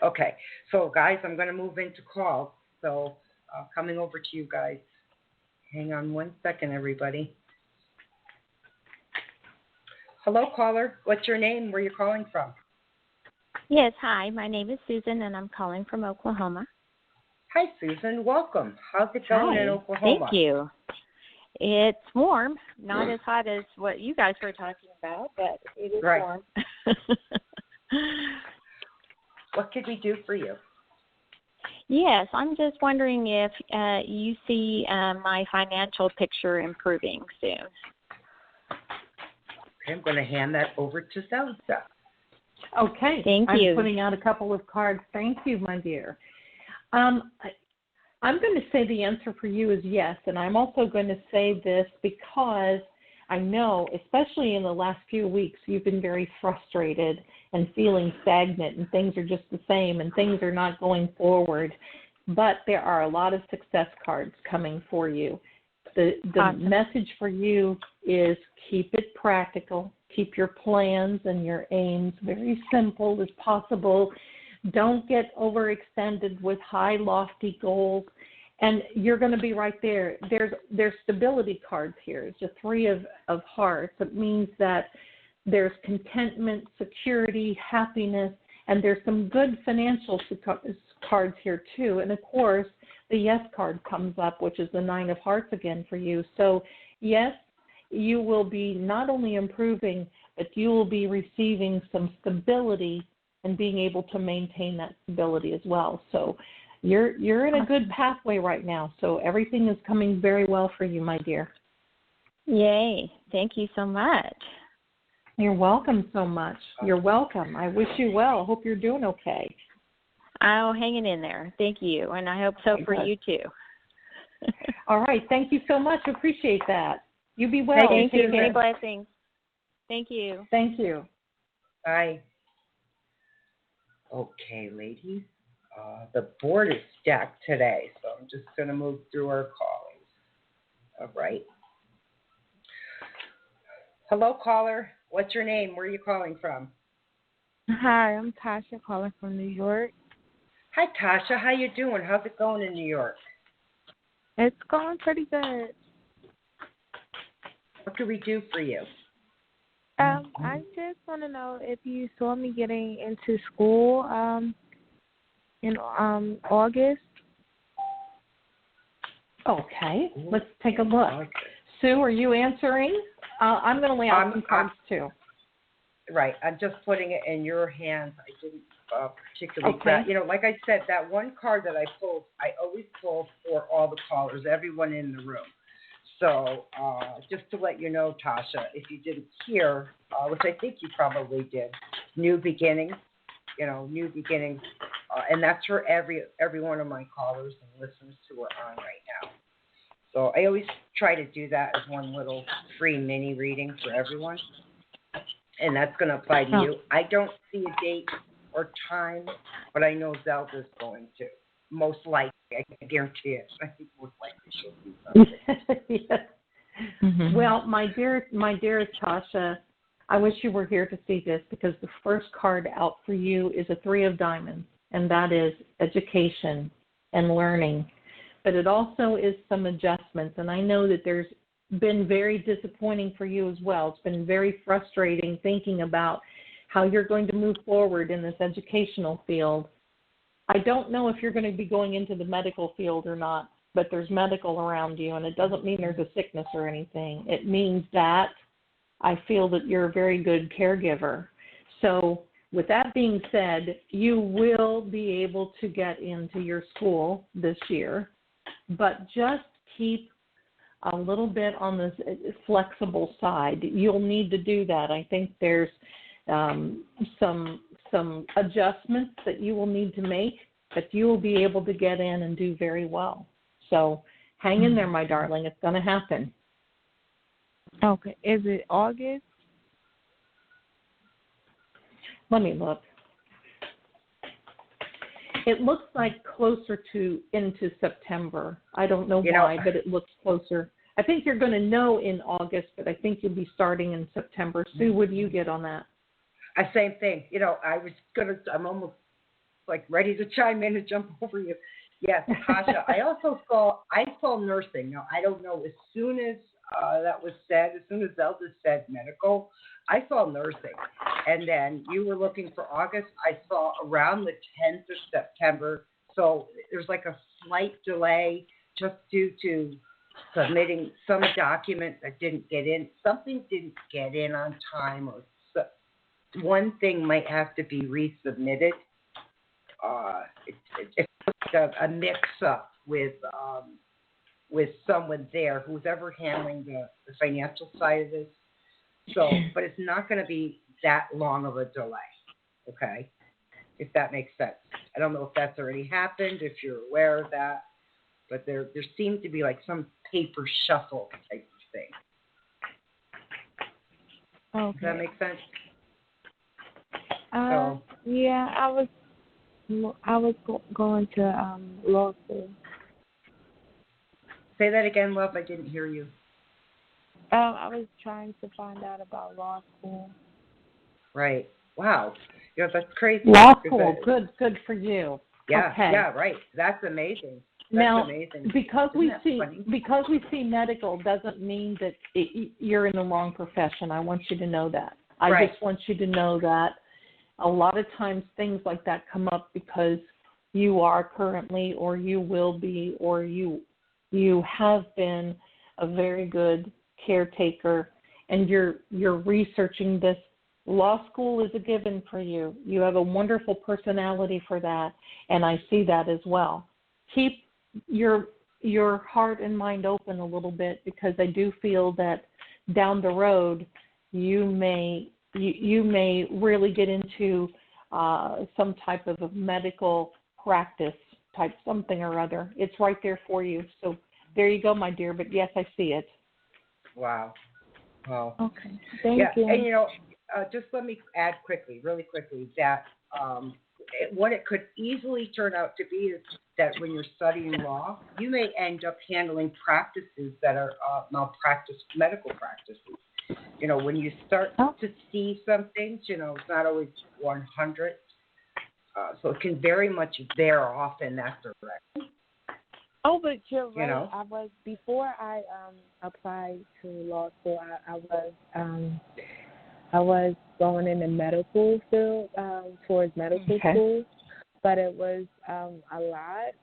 Okay. So, guys, I'm going to move into calls. So, coming over to you guys. Hang on one second, everybody. Hello, caller. What's your name? Where are you calling from? Yes, hi. My name is Susan, and I'm calling from Oklahoma. Hi, Susan. Welcome. How's it going in Oklahoma? Thank you. It's warm, not as hot as what you guys were talking about, but it is warm. What could we do for you? Yes, I'm just wondering if you see my financial picture improving soon. Okay, I'm going to hand that over to Zelda. Okay. Thank you. I'm putting out a couple of cards. Thank you, my dear. I'm going to say the answer for you is yes, and I'm also going to say this because I know, especially in the last few weeks, you've been very frustrated and feeling stagnant, and things are just the same, and things are not going forward. But there are a lot of success cards coming for you. The Awesome. message for you is keep it practical, keep your plans and your aims very simple as possible. Don't get overextended with high, lofty goals, and you're going to be right there. There's stability cards here. It's a 3 of hearts. It means that there's contentment, security, happiness, and there's some good financial cards here too. And of course, the yes card comes up, which is the 9 of hearts again for you. So yes, you will be not only improving, but you will be receiving some stability and being able to maintain that stability as well. So you're in a good pathway right now. So everything is coming very well for you, my dear. Yay. Thank you so much. You're welcome so much. You're welcome. I wish you well. Hope you're doing okay. I'll hang it in there. Thank you, and I hope so for you too. All right. Thank you so much. Appreciate that. You be well. Thank you. Many blessings. Thank you. Thank you. Bye. Okay, ladies. The board is stacked today, so I'm just going to move through our callers. All right. Hello, caller. What's your name? Where are you calling from? Hi, I'm Tasha calling from New York. Hi, Tasha. How you doing? How's it going in New York? It's going pretty good. What can we do for you? I just want to know if you saw me getting into school in August. Okay, let's take a look. Sue, are you answering? I'm going to lay out some cards too. Right. I'm just putting it in your hands. I didn't particularly grab. Like I said, that one card that I pulled, I always pull for all the callers, everyone in the room. So just to let you know, Tasha, if you didn't hear, which I think you probably did, new beginnings, new beginnings. And that's for every one of my callers and listeners who are on right now. So I always try to do that as one little free mini reading for everyone. And that's going to apply to you. I don't see a date or time, but I know Zelda's going to. Most likely, I can guarantee it. I think most likely she'll do something. Yes. Mm-hmm. Well, my dearest Tasha, I wish you were here to see this because the first card out for you is a 3 of diamonds, and that is education and learning. But it also is some adjustments, and I know that there's been very disappointing for you as well. It's been very frustrating thinking about how you're going to move forward in this educational field. I don't know if you're going to be going into the medical field or not, but there's medical around you, and it doesn't mean there's a sickness or anything. It means that I feel that you're a very good caregiver. So with that being said, you will be able to get into your school this year, but just keep a little bit on the flexible side. You'll need to do that. I think there's some adjustments that you will need to make, but you will be able to get in and do very well. So hang in there, my darling. It's going to happen. Okay. Is it August? Let me look. It looks like closer to into September. I don't know why, but it looks closer. I think you're going to know in August, but I think you'll be starting in September. Sue, what do you get on that? Same thing. I'm almost like ready to chime in and jump over you. Yes, Tasha. I saw nursing. Now, I don't know, as soon as that was said, as soon as Zelda said medical, I saw nursing. And then you were looking for August. I saw around the 10th of September. So there's like a slight delay just due to submitting some document that didn't get in. Something didn't get in on time, or one thing might have to be resubmitted. It's like a mix-up with someone there who's ever handling the financial side of this. So, but it's not going to be that long of a delay, okay, if that makes sense. I don't know if that's already happened, if you're aware of that, but there seemed to be like some paper shuffle type of thing. Okay. Does that make sense? Yeah, I was going to law school. Say that again, love. I didn't hear you. I was trying to find out about law school. Right. Wow. That's crazy. Law school. Good for you. Yeah. Okay. Yeah. Right. That's amazing. Now, amazing. because we see medical doesn't mean that you're in the wrong profession. I want you to know that. I just want you to know that a lot of times things like that come up because you are currently, or you will be, or you have been a very good caretaker, and you're researching this. Law school is a given for you. You have a wonderful personality for that, and I see that as well. Keep your heart and mind open a little bit, because I do feel that down the road you may really get into some type of a medical practice type something or other. It's right there for you. So there you go, my dear. But yes, I see it. Wow. Okay. Thank you. And just let me add really quickly, that what it could easily turn out to be is that when you're studying law, you may end up handling practices that are malpractice, medical practices. When you start to see some things, it's not always 100. So it can very much veer off in that direction. Oh, but you're right. Before I applied to law school, I was going in the medical field towards medical school, but it was a lot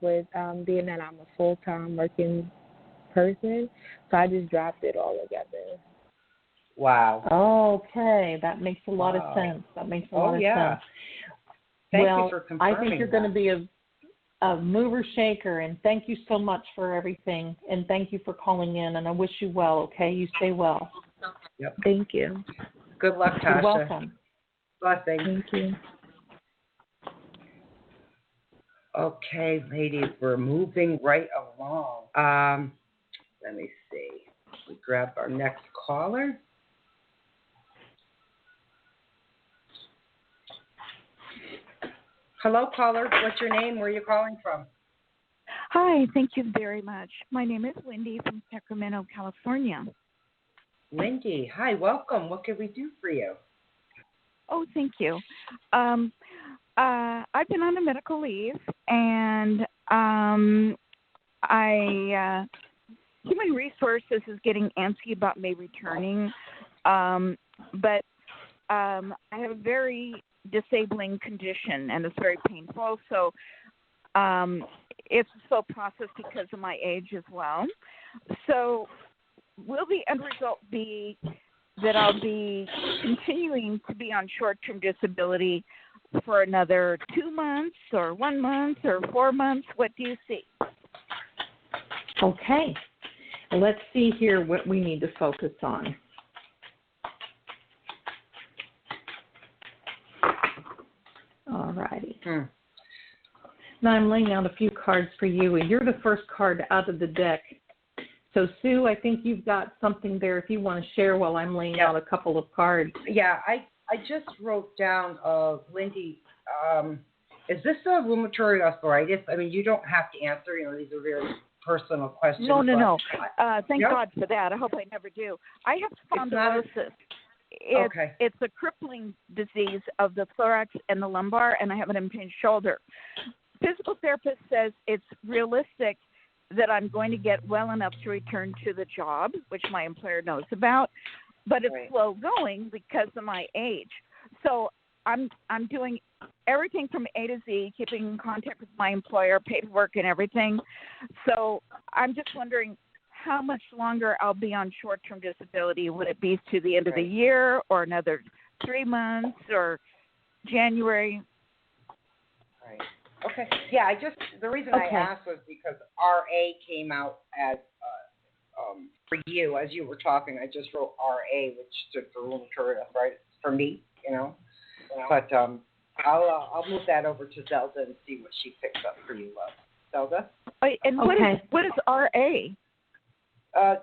with being that I'm a full-time working person, so I just dropped it all together. Wow. Okay, that makes a lot of sense. Sense. Thank you for confirming. I think you're going to be a mover shaker, and thank you so much for everything, and thank you for calling in, and I wish you well, okay? You stay well. Yep. Thank you. Good luck, Tasha. You're welcome. Blessings. Thank you. Okay, ladies, we're moving right along. Let me see. We grab our next caller. Hello, caller. What's your name? Where are you calling from? Hi, thank you very much. My name is Wendy from Sacramento, California. Wendy, hi, welcome. What can we do for you? Oh, thank you. I've been on a medical leave, and Human Resources is getting antsy about me returning, but I have a very disabling condition, and it's very painful, so it's a slow process because of my age as well. So will the end result be that I'll be continuing to be on short-term disability for another 2 months or 1 month or 4 months? What do you see? Okay. Let's see here what we need to focus on. All righty. Now I'm laying out a few cards for you, and you're the first card out of the deck. So, Sue, I think you've got something there if you want to share while I'm laying out a couple of cards. Yeah, I just wrote down, Lindy, is this a rheumatoid arthritis? I mean, you don't have to answer. You know, these are very personal questions. No. Thank God for that. I hope I never do. I have spondylosis. It's a crippling disease of the thorax and the lumbar, and I have an impinged shoulder. Physical therapist says it's realistic that I'm going to get well enough to return to the job, which my employer knows about, but it's slow going because of my age. So I'm doing everything from A to Z, keeping in contact with my employer, paperwork and everything. So I'm just wondering how much longer I'll be on short-term disability. Would it be to the end of the year or another 3 months or January? Right. Okay. Yeah, the reason I asked was because RA came out as for you as you were talking. I just wrote RA, which stood for rheumatoid arthritis for me, you know. But I'll move that over to Zelda and see what she picks up for you, Zelda. And what is RA?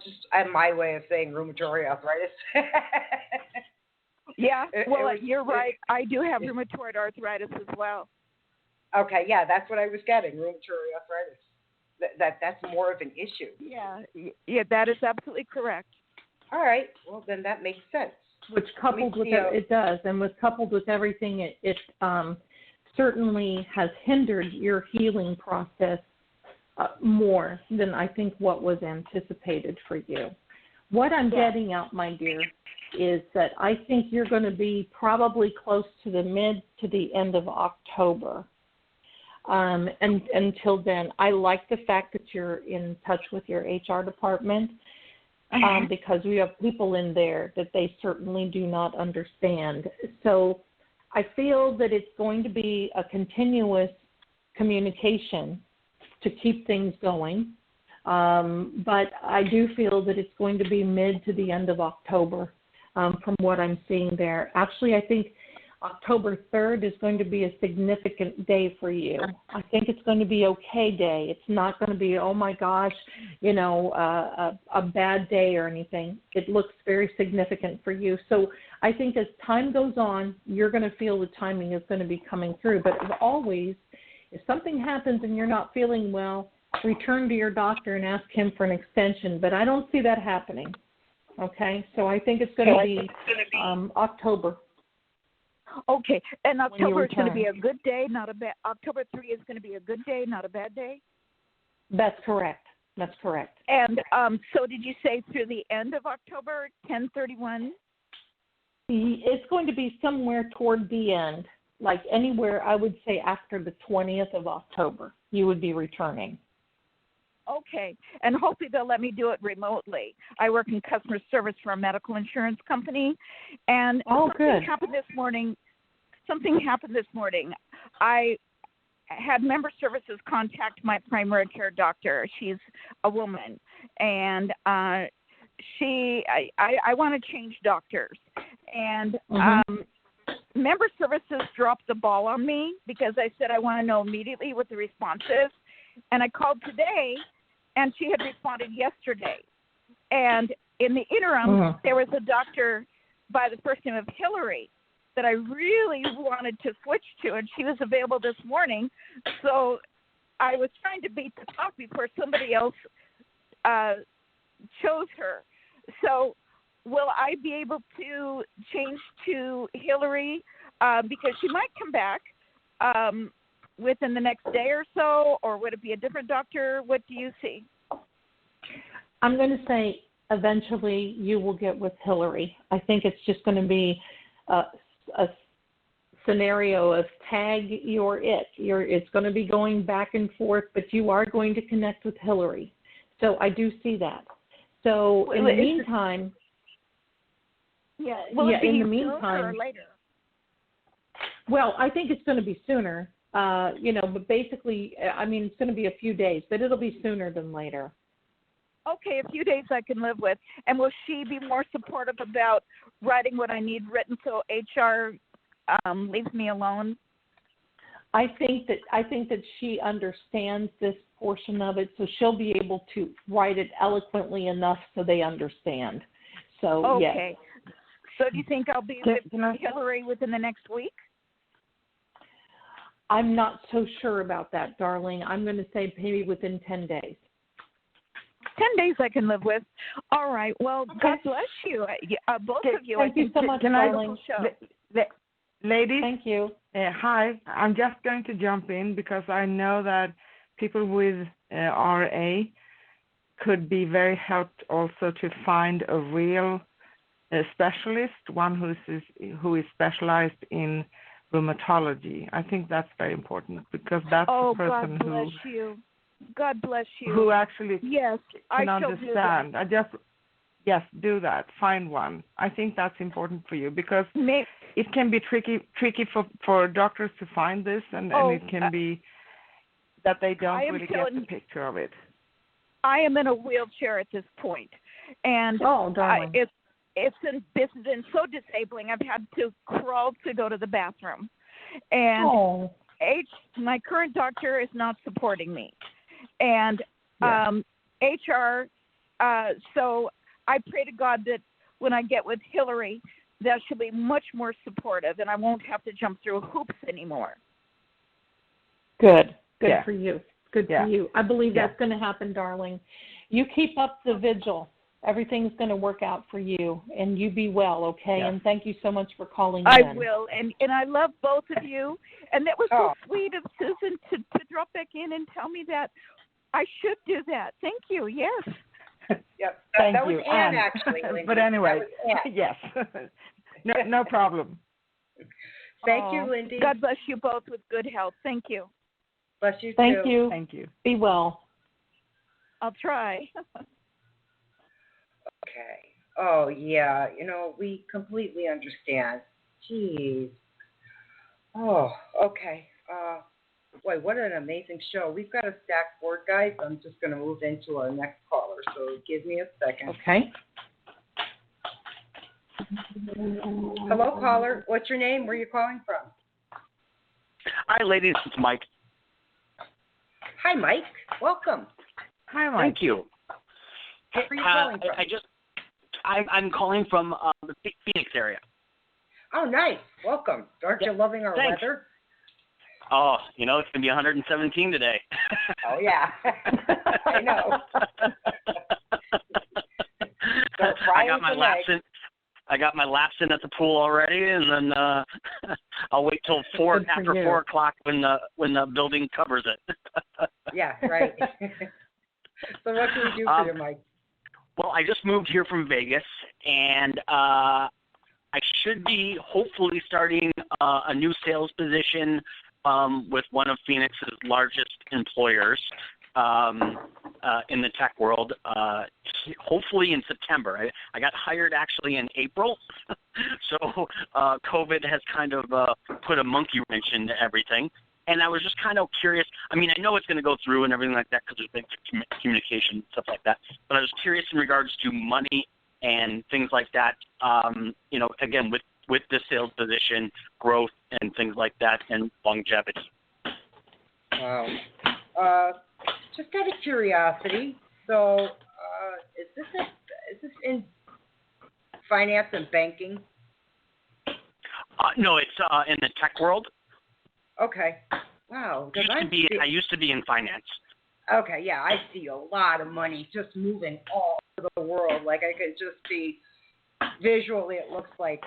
Just my way of saying rheumatoid arthritis. Yeah. You're right. I do have rheumatoid arthritis as well. Okay, yeah, that's what I was getting, rheumatoid arthritis. That's more of an issue. Yeah, that is absolutely correct. All right, well, then that makes sense. Which coupled with it does, and coupled with everything, it certainly has hindered your healing process more than I think what was anticipated for you. What I'm getting out, my dear, is that I think you're going to be probably close to the mid to the end of October. And until then, I like the fact that you're in touch with your HR department because we have people in there that they certainly do not understand. So I feel that it's going to be a continuous communication to keep things going. But I do feel that it's going to be mid to the end of October from what I'm seeing there. Actually, I think October 3rd is going to be a significant day for you. I think it's going to be okay day. It's not going to be, oh my gosh, you know, a bad day or anything. It looks very significant for you. So I think as time goes on, you're going to feel the timing is going to be coming through. But as always, if something happens and you're not feeling well, return to your doctor and ask him for an extension. But I don't see that happening. Okay? So I think it's going to be October. Okay, and October is going to be a good day, not a bad. October 3 is going to be a good day, not a bad day. That's correct. That's correct. And so, did you say through the end of October, 10/31? It's going to be somewhere toward the end, like anywhere. I would say after the 20th of October, you would be returning. Okay, and hopefully they'll let me do it remotely. I work in customer service for a medical insurance company, and something happened this morning. I had member services contact my primary care doctor. She's a woman, and I want to change doctors, and member services dropped the ball on me because I said I want to know immediately what the response is, and I called today. And she had responded yesterday. And in the interim, there was a doctor by the first name of Hillary that I really wanted to switch to, and she was available this morning. So I was trying to beat the clock before somebody else chose her. So will I be able to change to Hillary because she might come back within the next day or so, or would it be a different doctor? What do you see? I'm going to say eventually you will get with Hillary. I think it's just going to be a scenario of tag, you're it. It's going to be going back and forth, but you are going to connect with Hillary. So I do see that. So in the meantime, Yeah. Will it be in the sooner meantime, or later? well, I think it's going to be sooner. But basically, I mean, it's going to be a few days, but it'll be sooner than later. Okay, a few days I can live with. And will she be more supportive about writing what I need written so HR leaves me alone? I think that she understands this portion of it, so she'll be able to write it eloquently enough so they understand. So okay. Yes. So do you think I'll be with Hillary within the next week? I'm not so sure about that, darling. I'm going to say maybe within 10 days. 10 days I can live with. All right. Well, Okay. God bless you, both of you. Thank you so much, darling. Ladies, thank you. Hi. I'm just going to jump in because I know that people with RA could be very helped also to find a real specialist, one who is specialized in rheumatology. I think that's very important because that's the person God bless you. God bless you. who actually yes, can I shall understand. do that. Yes, do that. Find one. I think that's important for you because it can be tricky for doctors to find this, and it can be that they don't really get the picture of it. I am in a wheelchair at this point, and darling. It's been so disabling. I've had to crawl to go to the bathroom, and my current doctor is not supporting me, and HR. So I pray to God that when I get with Hillary, that she'll be much more supportive, and I won't have to jump through hoops anymore. Good for you. Good for you. I believe that's going to happen, darling. You keep up the vigil. Everything's going to work out for you, and you be well, okay? Yes. And thank you so much for calling I in. will, and I love both of you. And that was so sweet of Susan to drop back in and tell me that I should do that. Thank you. Yes. Yep. Thank that you, was Anne, Anne. actually. Lindy. But anyway, yes. No problem. Thank you, Lindy. God bless you both with good health. Thank you. Bless you Thank too. you. Thank you. Be well. I'll try. Okay. Oh, yeah. We completely understand. Jeez. Oh, okay. Boy, what an amazing show. We've got a stacked board, guys. I'm just going to move into our next caller, so give me a second. Okay. Hello, caller. What's your name? Where are you calling from? Hi, ladies. It's Mike. Hi, Mike. Welcome. Hi, Mike. Thank you. Where are you calling from? I'm calling from the Phoenix area. Oh, nice. Welcome. Aren't you loving our weather? Oh, it's going to be 117 today. Oh, yeah. I know. I got my laps in at the pool already, and then I'll wait till after 4 o'clock when the building covers it. Yeah, right. So what can we do for you, Mike? Well, I just moved here from Vegas, and I should be hopefully starting a new sales position with one of Phoenix's largest employers in the tech world, hopefully in September. I got hired actually in April, so COVID has kind of put a monkey wrench into everything. And I was just kind of curious. I mean, I know it's going to go through and everything like that because there's been communication and stuff like that. But I was curious in regards to money and things like that, again, with the sales position, growth and things like that, and longevity. Wow. Just out of curiosity, so is this in finance and banking? No, it's in the tech world. Okay. Wow. I used to be in finance. Okay, yeah, I see a lot of money just moving all over the world. Like I could just see visually, it looks like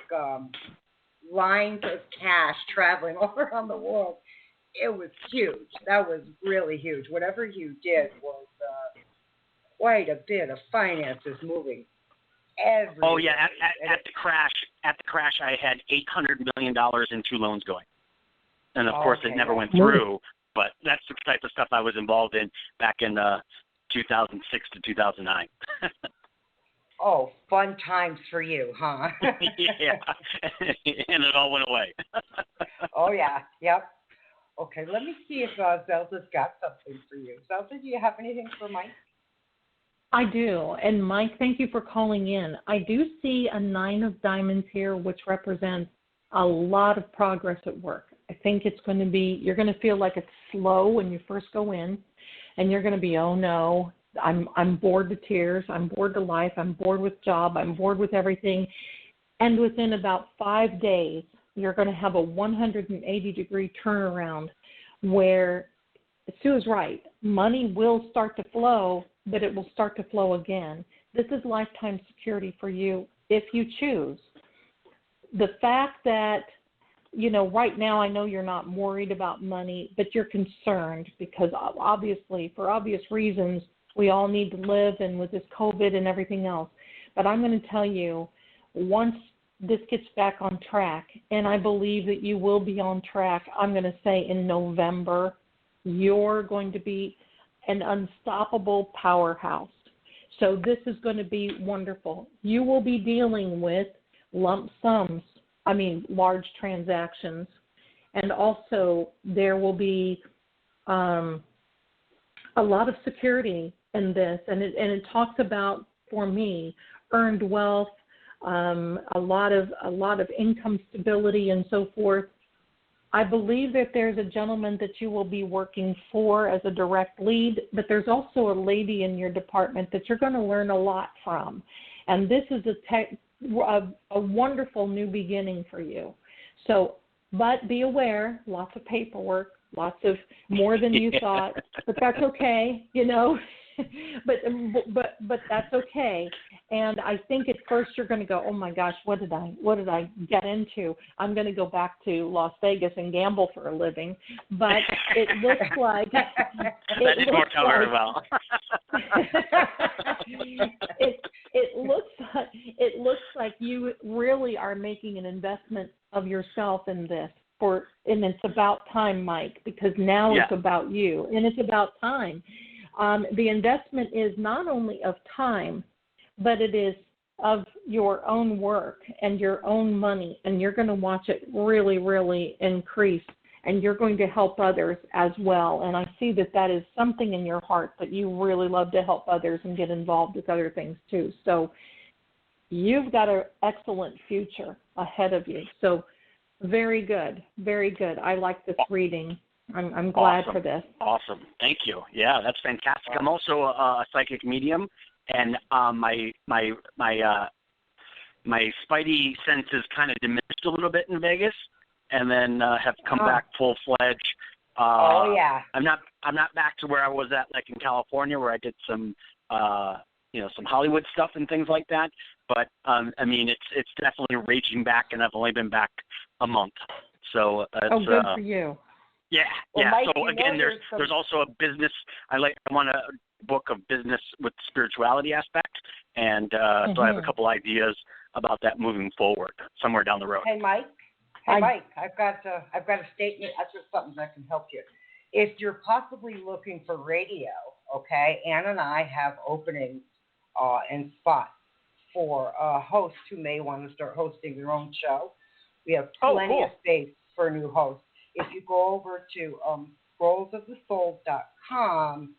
lines of cash traveling all around the world. It was huge. That was really huge. Whatever you did was quite a bit of finances moving everywhere. Oh yeah, at the crash, I had $800 million in 2 loans going. And, of course, it never went through, but that's the type of stuff I was involved in back in 2006 to 2009. Oh, fun times for you, huh? Yeah, and it all went away. Oh, yeah. Yep. Okay, let me see if Zelda's got something for you. Zelda, do you have anything for Mike? I do. And Mike, thank you for calling in. I do see a 9 of diamonds here, which represents a lot of progress at work. I think it's going to be, you're going to feel like it's slow when you first go in, and you're going to be, oh no, I'm bored to tears, I'm bored to life, I'm bored with job, I'm bored with everything. And within about 5 days, you're going to have a 180-degree turnaround where Sue is right. Money will start to flow, but it will start to flow again. This is lifetime security for you if you choose. The fact that, right now I know you're not worried about money, but you're concerned because obviously, for obvious reasons, we all need to live, and with this COVID and everything else. But I'm going to tell you, once this gets back on track, and I believe that you will be on track, I'm going to say in November, you're going to be an unstoppable powerhouse. So this is going to be wonderful. You will be dealing with lump sums, large transactions, and also there will be a lot of security in this, and it talks about, for me, earned wealth, a lot of income stability and so forth. I believe that there's a gentleman that you will be working for as a direct lead, but there's also a lady in your department that you're going to learn a lot from. And this is a wonderful new beginning for you. So, but be aware, lots of paperwork, lots of more than you thought, but that's okay, but that's okay. And I think at first you're going to go, oh my gosh, what did I get into? I'm going to go back to Las Vegas and gamble for a living. But it looks like that didn't work out very well. it looks like you really are making an investment of yourself in this. And it's about time, Mike, because now it's about you, and it's about time. The investment is not only of time, but it is of your own work and your own money, and you're going to watch it really, really increase, and you're going to help others as well. And I see that is something in your heart that you really love to help others and get involved with other things too. So you've got an excellent future ahead of you. So very good, very good. I like this reading. I'm glad for this. Awesome. Thank you. Yeah, that's fantastic. I'm also a psychic medium, and my spidey senses kind of diminished a little bit in Vegas, and then have come back full fledged. I'm not back to where I was at, like in California, where I did some some Hollywood stuff and things like that. But it's definitely raging back, and I've only been back a month. So it's, good for you. Yeah, well, yeah. Mike, So again, there's also a business. I want a book of business with spirituality aspect, and so I have a couple ideas about that moving forward somewhere down the road. Hey, Mike. Mike, I've got a statement. That's just something that can help you. If you're possibly looking for radio, okay, Ann and I have openings and spots for hosts who may want to start hosting their own show. We have plenty of space for new hosts. If you go over to scrollsofthesoul.com,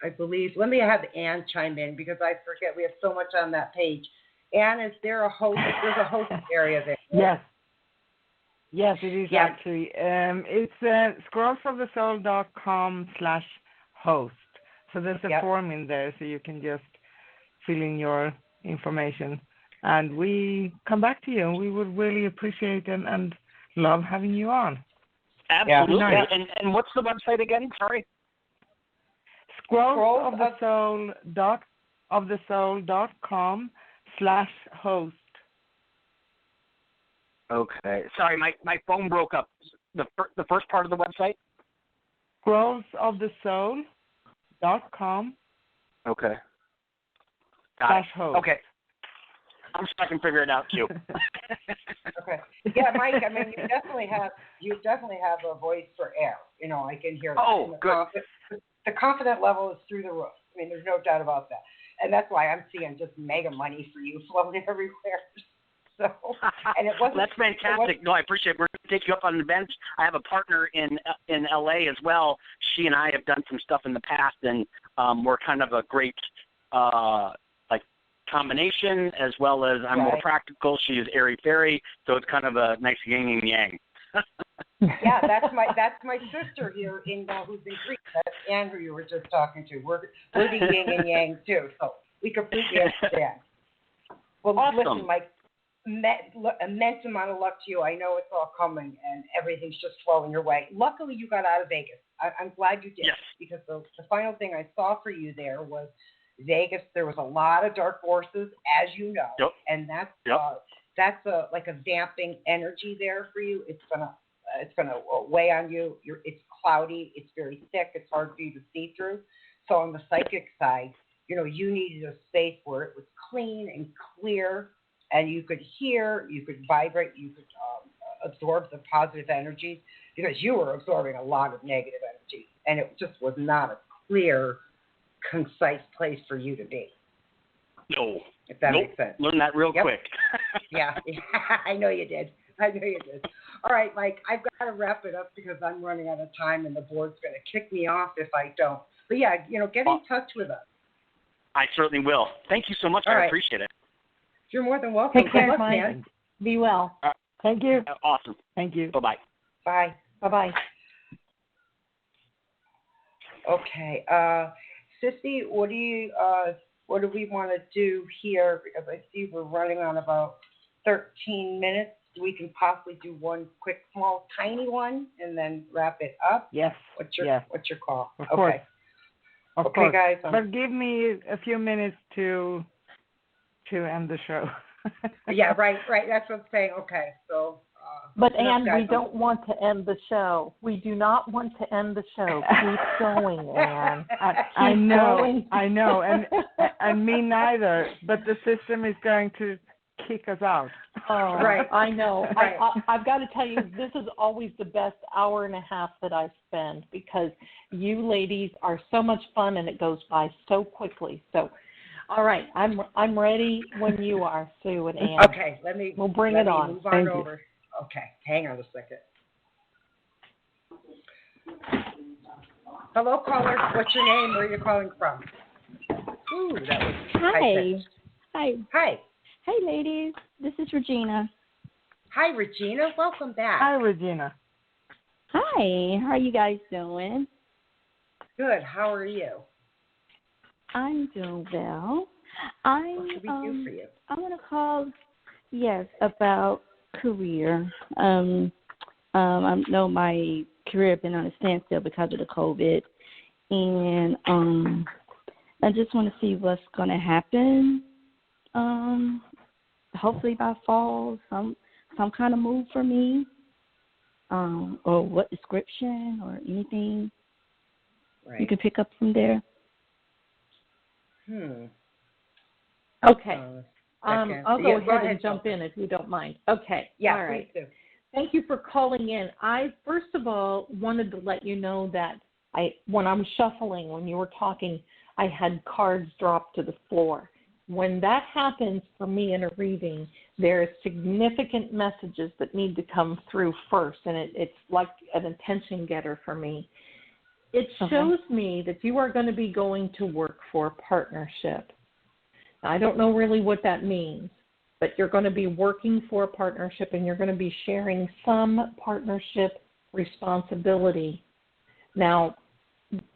I believe, let me have Ann chime in because I forget. We have so much on that page. Ann, is there a host? There's a host area there. Yes, it is actually. It's scrollsofthesoul.com/host. So there's a form in there, so you can just fill in your information. And we come back to you. We would really appreciate and love having you on. Absolutely. And what's the website again? Sorry. scrollsofthesoul.com/host. Okay. Sorry, my phone broke up. The first part of the website? scrollsofthesoul.com. Okay. /host. Okay. I'm sure I can figure it out too. Okay. Yeah, Mike. I mean, you definitely have a voice for air. I can hear that. Oh, good. The confident level is through the roof. I mean, there's no doubt about that. and that's why I'm seeing just mega money for you flowing everywhere. So, and it wasn't. That's fantastic. No, I appreciate it. We're going to take you up on the bench. I have a partner in LA as well. She and I have done some stuff in the past, and we're kind of a great like combination, as well as I'm more practical. She is airy fairy, so it's kind of a nice yin and yang. Yeah, that's my sister here in who's in Greece. That's Andrew you were just talking to. We're the yin and yang too, so we completely understand. Well, awesome. Listen, Mike. Immense amount of luck to you. I know it's all coming and everything's just flowing your way. Luckily, you got out of Vegas. I'm glad you did, because the final thing I saw for you there was Vegas. There was a lot of dark forces, as you know, and that's like a damping energy there for you. It's gonna weigh on you. It's cloudy. It's very thick. It's hard for you to see through. So on the psychic side, you needed a space where it was clean and clear. And you could hear, you could vibrate, you could absorb the positive energies, because you were absorbing a lot of negative energy. And it just was not a clear, concise place for you to be. No. If that makes sense. Learn that real quick. Yeah, I know you did. All right, Mike, I've got to wrap it up because I'm running out of time and the board's going to kick me off if I don't. But yeah, get in touch with us. I certainly will. Thank you so much. I appreciate it. You're more than welcome. Take care, Mike. Man. Be well. Thank you. Awesome. Thank you. Bye-bye. Bye. Bye-bye. Okay. Sissy, what do we want to do here? Because I see we're running on about 13 minutes. We can possibly do one quick, small, tiny one and then wrap it up. Yes. What's your call? Of course. Of course. Guys. But give me a few minutes to end the show. Yeah, right. That's what I'm saying. Okay, so. But Anne, we don't want to end the show. We do not want to end the show. Keep going, Anne. I know, and me neither. But the system is going to kick us out. Oh, right. I know. Right. I've got to tell you, this is always the best hour and a half that I spend, because you ladies are so much fun and it goes by so quickly. So. All right, I'm ready when you are, Sue and Anne. Okay, we'll bring it on. Move on over. Okay, hang on a second. Hello, caller. What's your name? Where are you calling from? Ooh, that was Hi. Hey, ladies. This is Regina. Hi, Regina. Welcome back. Hi, Regina. Hi. How are you guys doing? Good. How are you? I'm doing well. What should we do for you? I want to call, about career. I know my career has been on a standstill because of the COVID, and I just want to see what's going to happen. Hopefully by fall, some kind of move for me, or what description or anything you can pick up from there. Okay. I'll go ahead and jump in if you don't mind. Okay. Yeah, all right. please do. Thank you for calling in. I first of all wanted to let you know that when I'm shuffling, when you were talking, I had cards drop to the floor. When that happens for me in a reading, there are significant messages that need to come through first, and it's like an attention getter for me. It shows me that you are going to be going to work for a partnership. Now, I don't know really what that means, but you're going to be working for a partnership and you're going to be sharing some partnership responsibility. Now,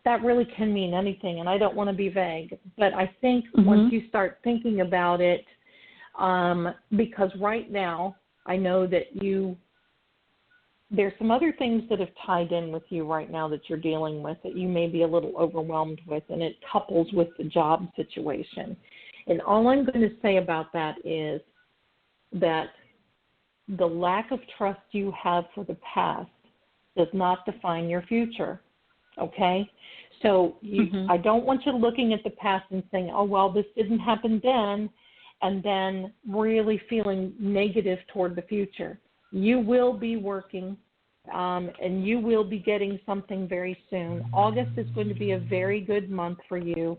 that really can mean anything, and I don't want to be vague, but I think once you start thinking about it, because right now I know that there's some other things that have tied in with you right now that you're dealing with that you may be a little overwhelmed with, and it couples with the job situation. And all I'm going to say about that is that the lack of trust you have for the past does not define your future, okay? So I don't want you looking at the past and saying, oh, well, this didn't happen then, and then really feeling negative toward the future. You will be working, and you will be getting something very soon. August is going to be a very good month for you.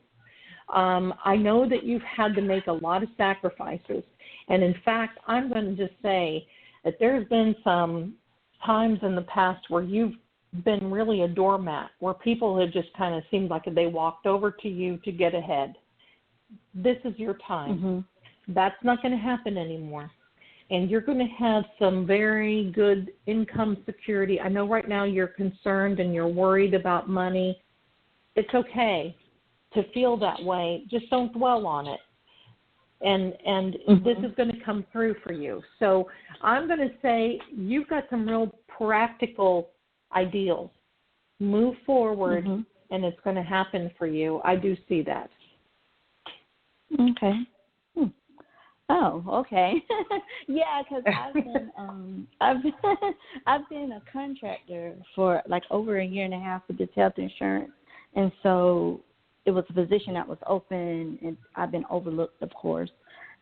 I know that you've had to make a lot of sacrifices. And in fact, I'm going to just say that there's been some times in the past where you've been really a doormat, where people have just kind of seemed like they walked over to you to get ahead. This is your time. Mm-hmm. That's not going to happen anymore. And you're going to have some very good income security. I know right now you're concerned and you're worried about money. It's okay to feel that way. Just don't dwell on it. And mm-hmm. This is going to come through for you. So I'm going to say you've got some real practical ideals. Move forward, mm-hmm. and it's going to happen for you. I do see that. Okay. Oh, okay. Yeah, because I've been a contractor for like over a year and a half with this health insurance, and so it was a position that was open, and I've been overlooked, of course.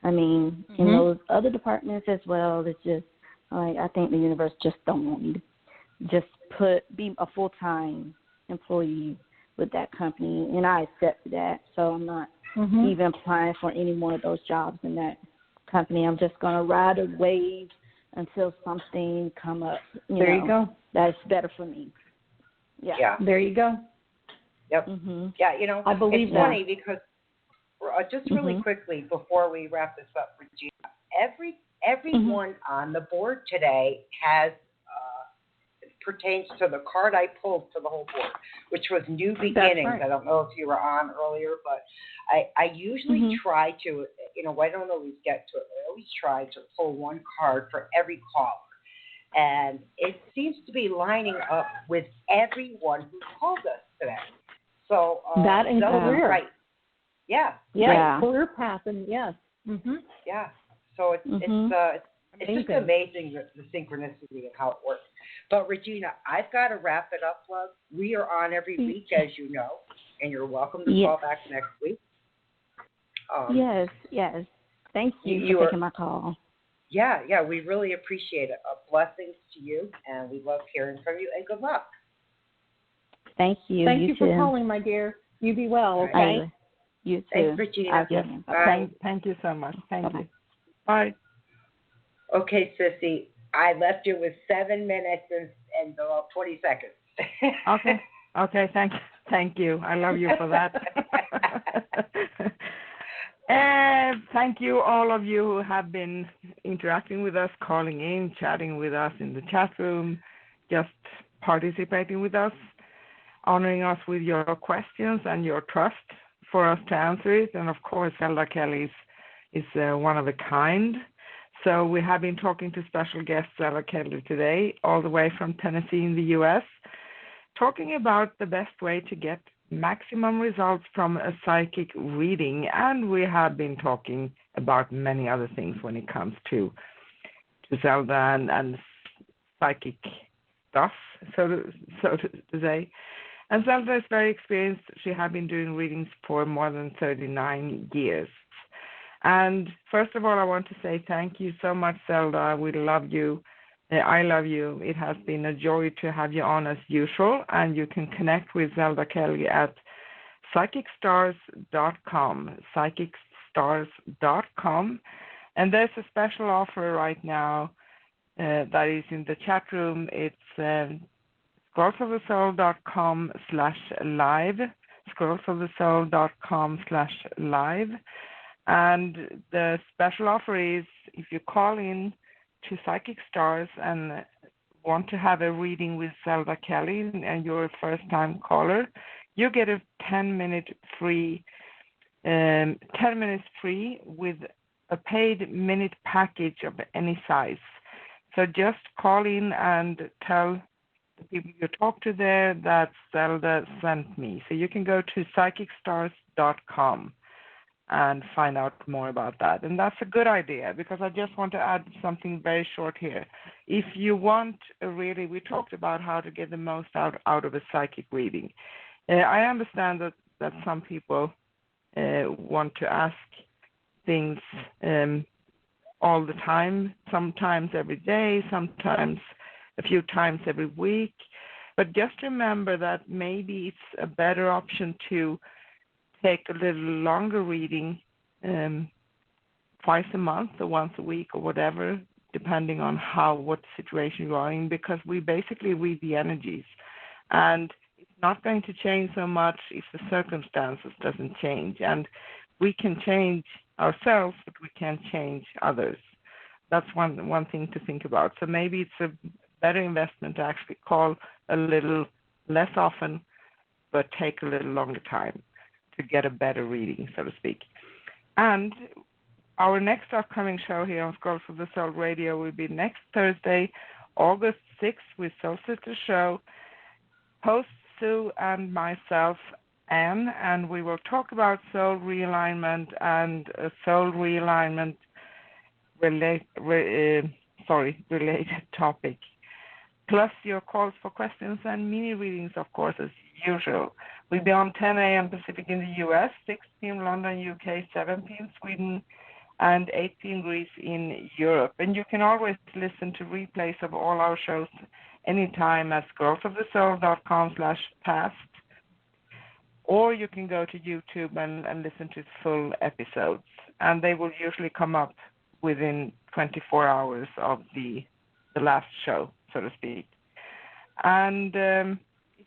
I mean, mm-hmm. in those other departments as well. It's just like I think the universe just don't want me to just be a full-time employee with that company, and I accept that. So I'm not mm-hmm. even applying for any more of those jobs in that company. I'm just going to ride a wave until something come up. There you go. That's better for me. Yeah. There you go. Yep. Mm-hmm. Yeah, I believe it's that. funny because just really mm-hmm. quickly before we wrap this up, Regina, everyone mm-hmm. on the board today has pertains to the card I pulled for the whole board, which was New Beginnings. Right. I don't know if you were on earlier, but I usually mm-hmm. try to, I don't always get to it, but I always try to pull one card for every caller. And it seems to be lining up with everyone who called us today. So that and career. Right. Yeah. Yeah. Career path, and yes. Mm-hmm. Yeah. So it's just amazing the synchronicity and how it works. But Regina, I've got to wrap it up, love. We are on every week, as you know, and you're welcome to call back next week. Yes. Thank you for taking my call. Yeah, we really appreciate it. Blessings to you, and we love hearing from you, and good luck. Thank you. Thank you for calling, my dear. You be well, okay? You too. Thanks, Regina. Bye. Thank you so much. Thank you. Bye. Okay, Sissy, I left you with 7 minutes and 20 seconds. Okay. Thank you. I love you for that. Thank you, all of you who have been interacting with us, calling in, chatting with us in the chat room, just participating with us, honoring us with your questions and your trust for us to answer it. And of course, Zelda Kelly is one of a kind. So we have been talking to special guest Zelda Kelly today, all the way from Tennessee in the U.S., talking about the best way to get maximum results from a psychic reading. And we have been talking about many other things when it comes to Zelda and psychic stuff, so to say. And Zelda is very experienced. She has been doing readings for more than 39 years. And first of all, I want to say thank you so much, Zelda. We love you. I love you. It has been a joy to have you on as usual. And you can connect with Zelda Kelly at psychicstars.com, psychicstars.com. And there's a special offer right now that is in the chat room. It's scrollsofthesoul.com/live, scrollsofthesoul.com/live. And the special offer is if you call in to Psychic Stars and want to have a reading with Zelda Kelly and you're a first-time caller, you get a 10 minutes free with a paid minute package of any size. So just call in and tell the people you talk to there that Zelda sent me. So you can go to psychicstars.com and find out more about that. And that's a good idea, because I just want to add something very short here. If you want we talked about how to get the most out of a psychic reading. I understand that some people want to ask things all the time, sometimes every day, sometimes a few times every week. But just remember that maybe it's a better option to take a little longer reading twice a month or once a week or whatever, depending on what situation you are in, because we basically read the energies. And it's not going to change so much if the circumstances doesn't change. And we can change ourselves, but we can't change others. That's one thing to think about. So maybe it's a better investment to actually call a little less often, but take a little longer time to get a better reading, so to speak. And our next upcoming show here on Scrolls of the Soul Radio will be next Thursday, August 6th, with Soul Sister Show, host Sue and myself, Anne, and we will talk about soul realignment and soul realignment related topic. Plus your calls for questions and mini readings, of course, as usual. We'll be on 10 a.m. Pacific in the U.S., 6 p.m. London, UK, 7 p.m. Sweden, and 8 p.m. Greece in Europe. And you can always listen to replays of all our shows anytime at scrollsofthesoul.com/past, or you can go to YouTube and listen to full episodes. And they will usually come up within 24 hours of the last show, so to speak. And if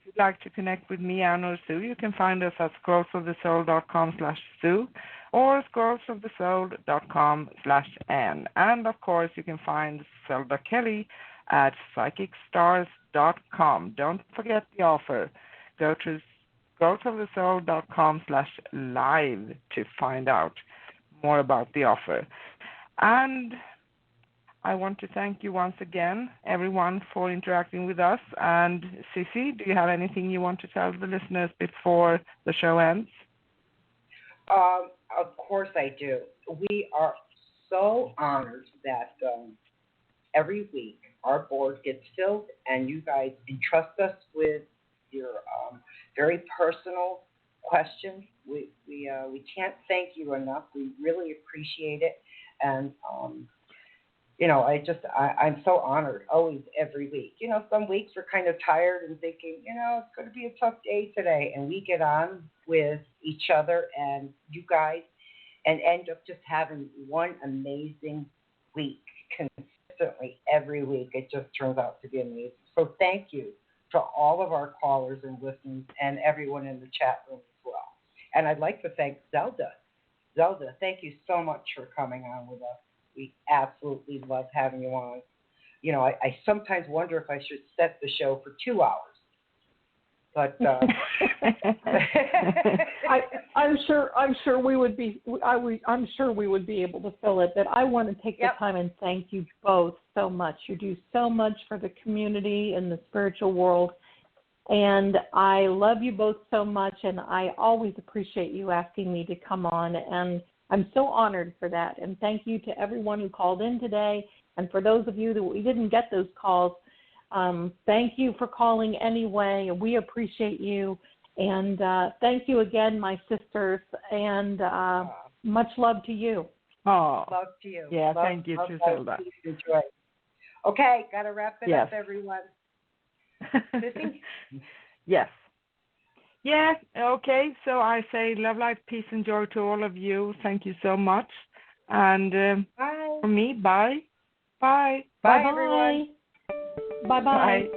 you'd like to connect with me, Anne or Sue, you can find us at scrollsofthesoul.com/Sue or scrollsofthesoul.com/Anne. And of course, you can find Zelda Kelly at psychicstars.com. Don't forget the offer. Go to scrollsofthesoul.com/live to find out more about the offer. And I want to thank you once again, everyone, for interacting with us. And Sissy, do you have anything you want to tell the listeners before the show ends? Of course I do. We are so honored that every week our board gets filled and you guys entrust us with your very personal questions. We can't thank you enough. We really appreciate it. And I'm so honored always every week. Some weeks we're kind of tired and thinking, it's going to be a tough day today. And we get on with each other and you guys and end up just having one amazing week consistently every week. It just turns out to be amazing. So thank you to all of our callers and listeners and everyone in the chat room as well. And I'd like to thank Zelda. Zelda, thank you so much for coming on with us. We absolutely love having you on. I sometimes wonder if I should set the show for 2 hours. But I'm sure we would be able to fill it. But I want to take the time and thank you both so much. You do so much for the community and the spiritual world, and I love you both so much. And I always appreciate you asking me to come on, and I'm so honored for that. And thank you to everyone who called in today. And for those of you that we didn't get those calls, thank you for calling anyway. We appreciate you. And thank you again, my sisters. And much love to you. Oh, love to you. Yeah, love, thank you, Zelda. Okay, got to wrap it up, everyone. Yes. Yeah, okay. So I say love, light, peace, and joy to all of you. Thank you so much. And bye. For me, bye. Bye. Bye, everyone. Bye-bye. Bye.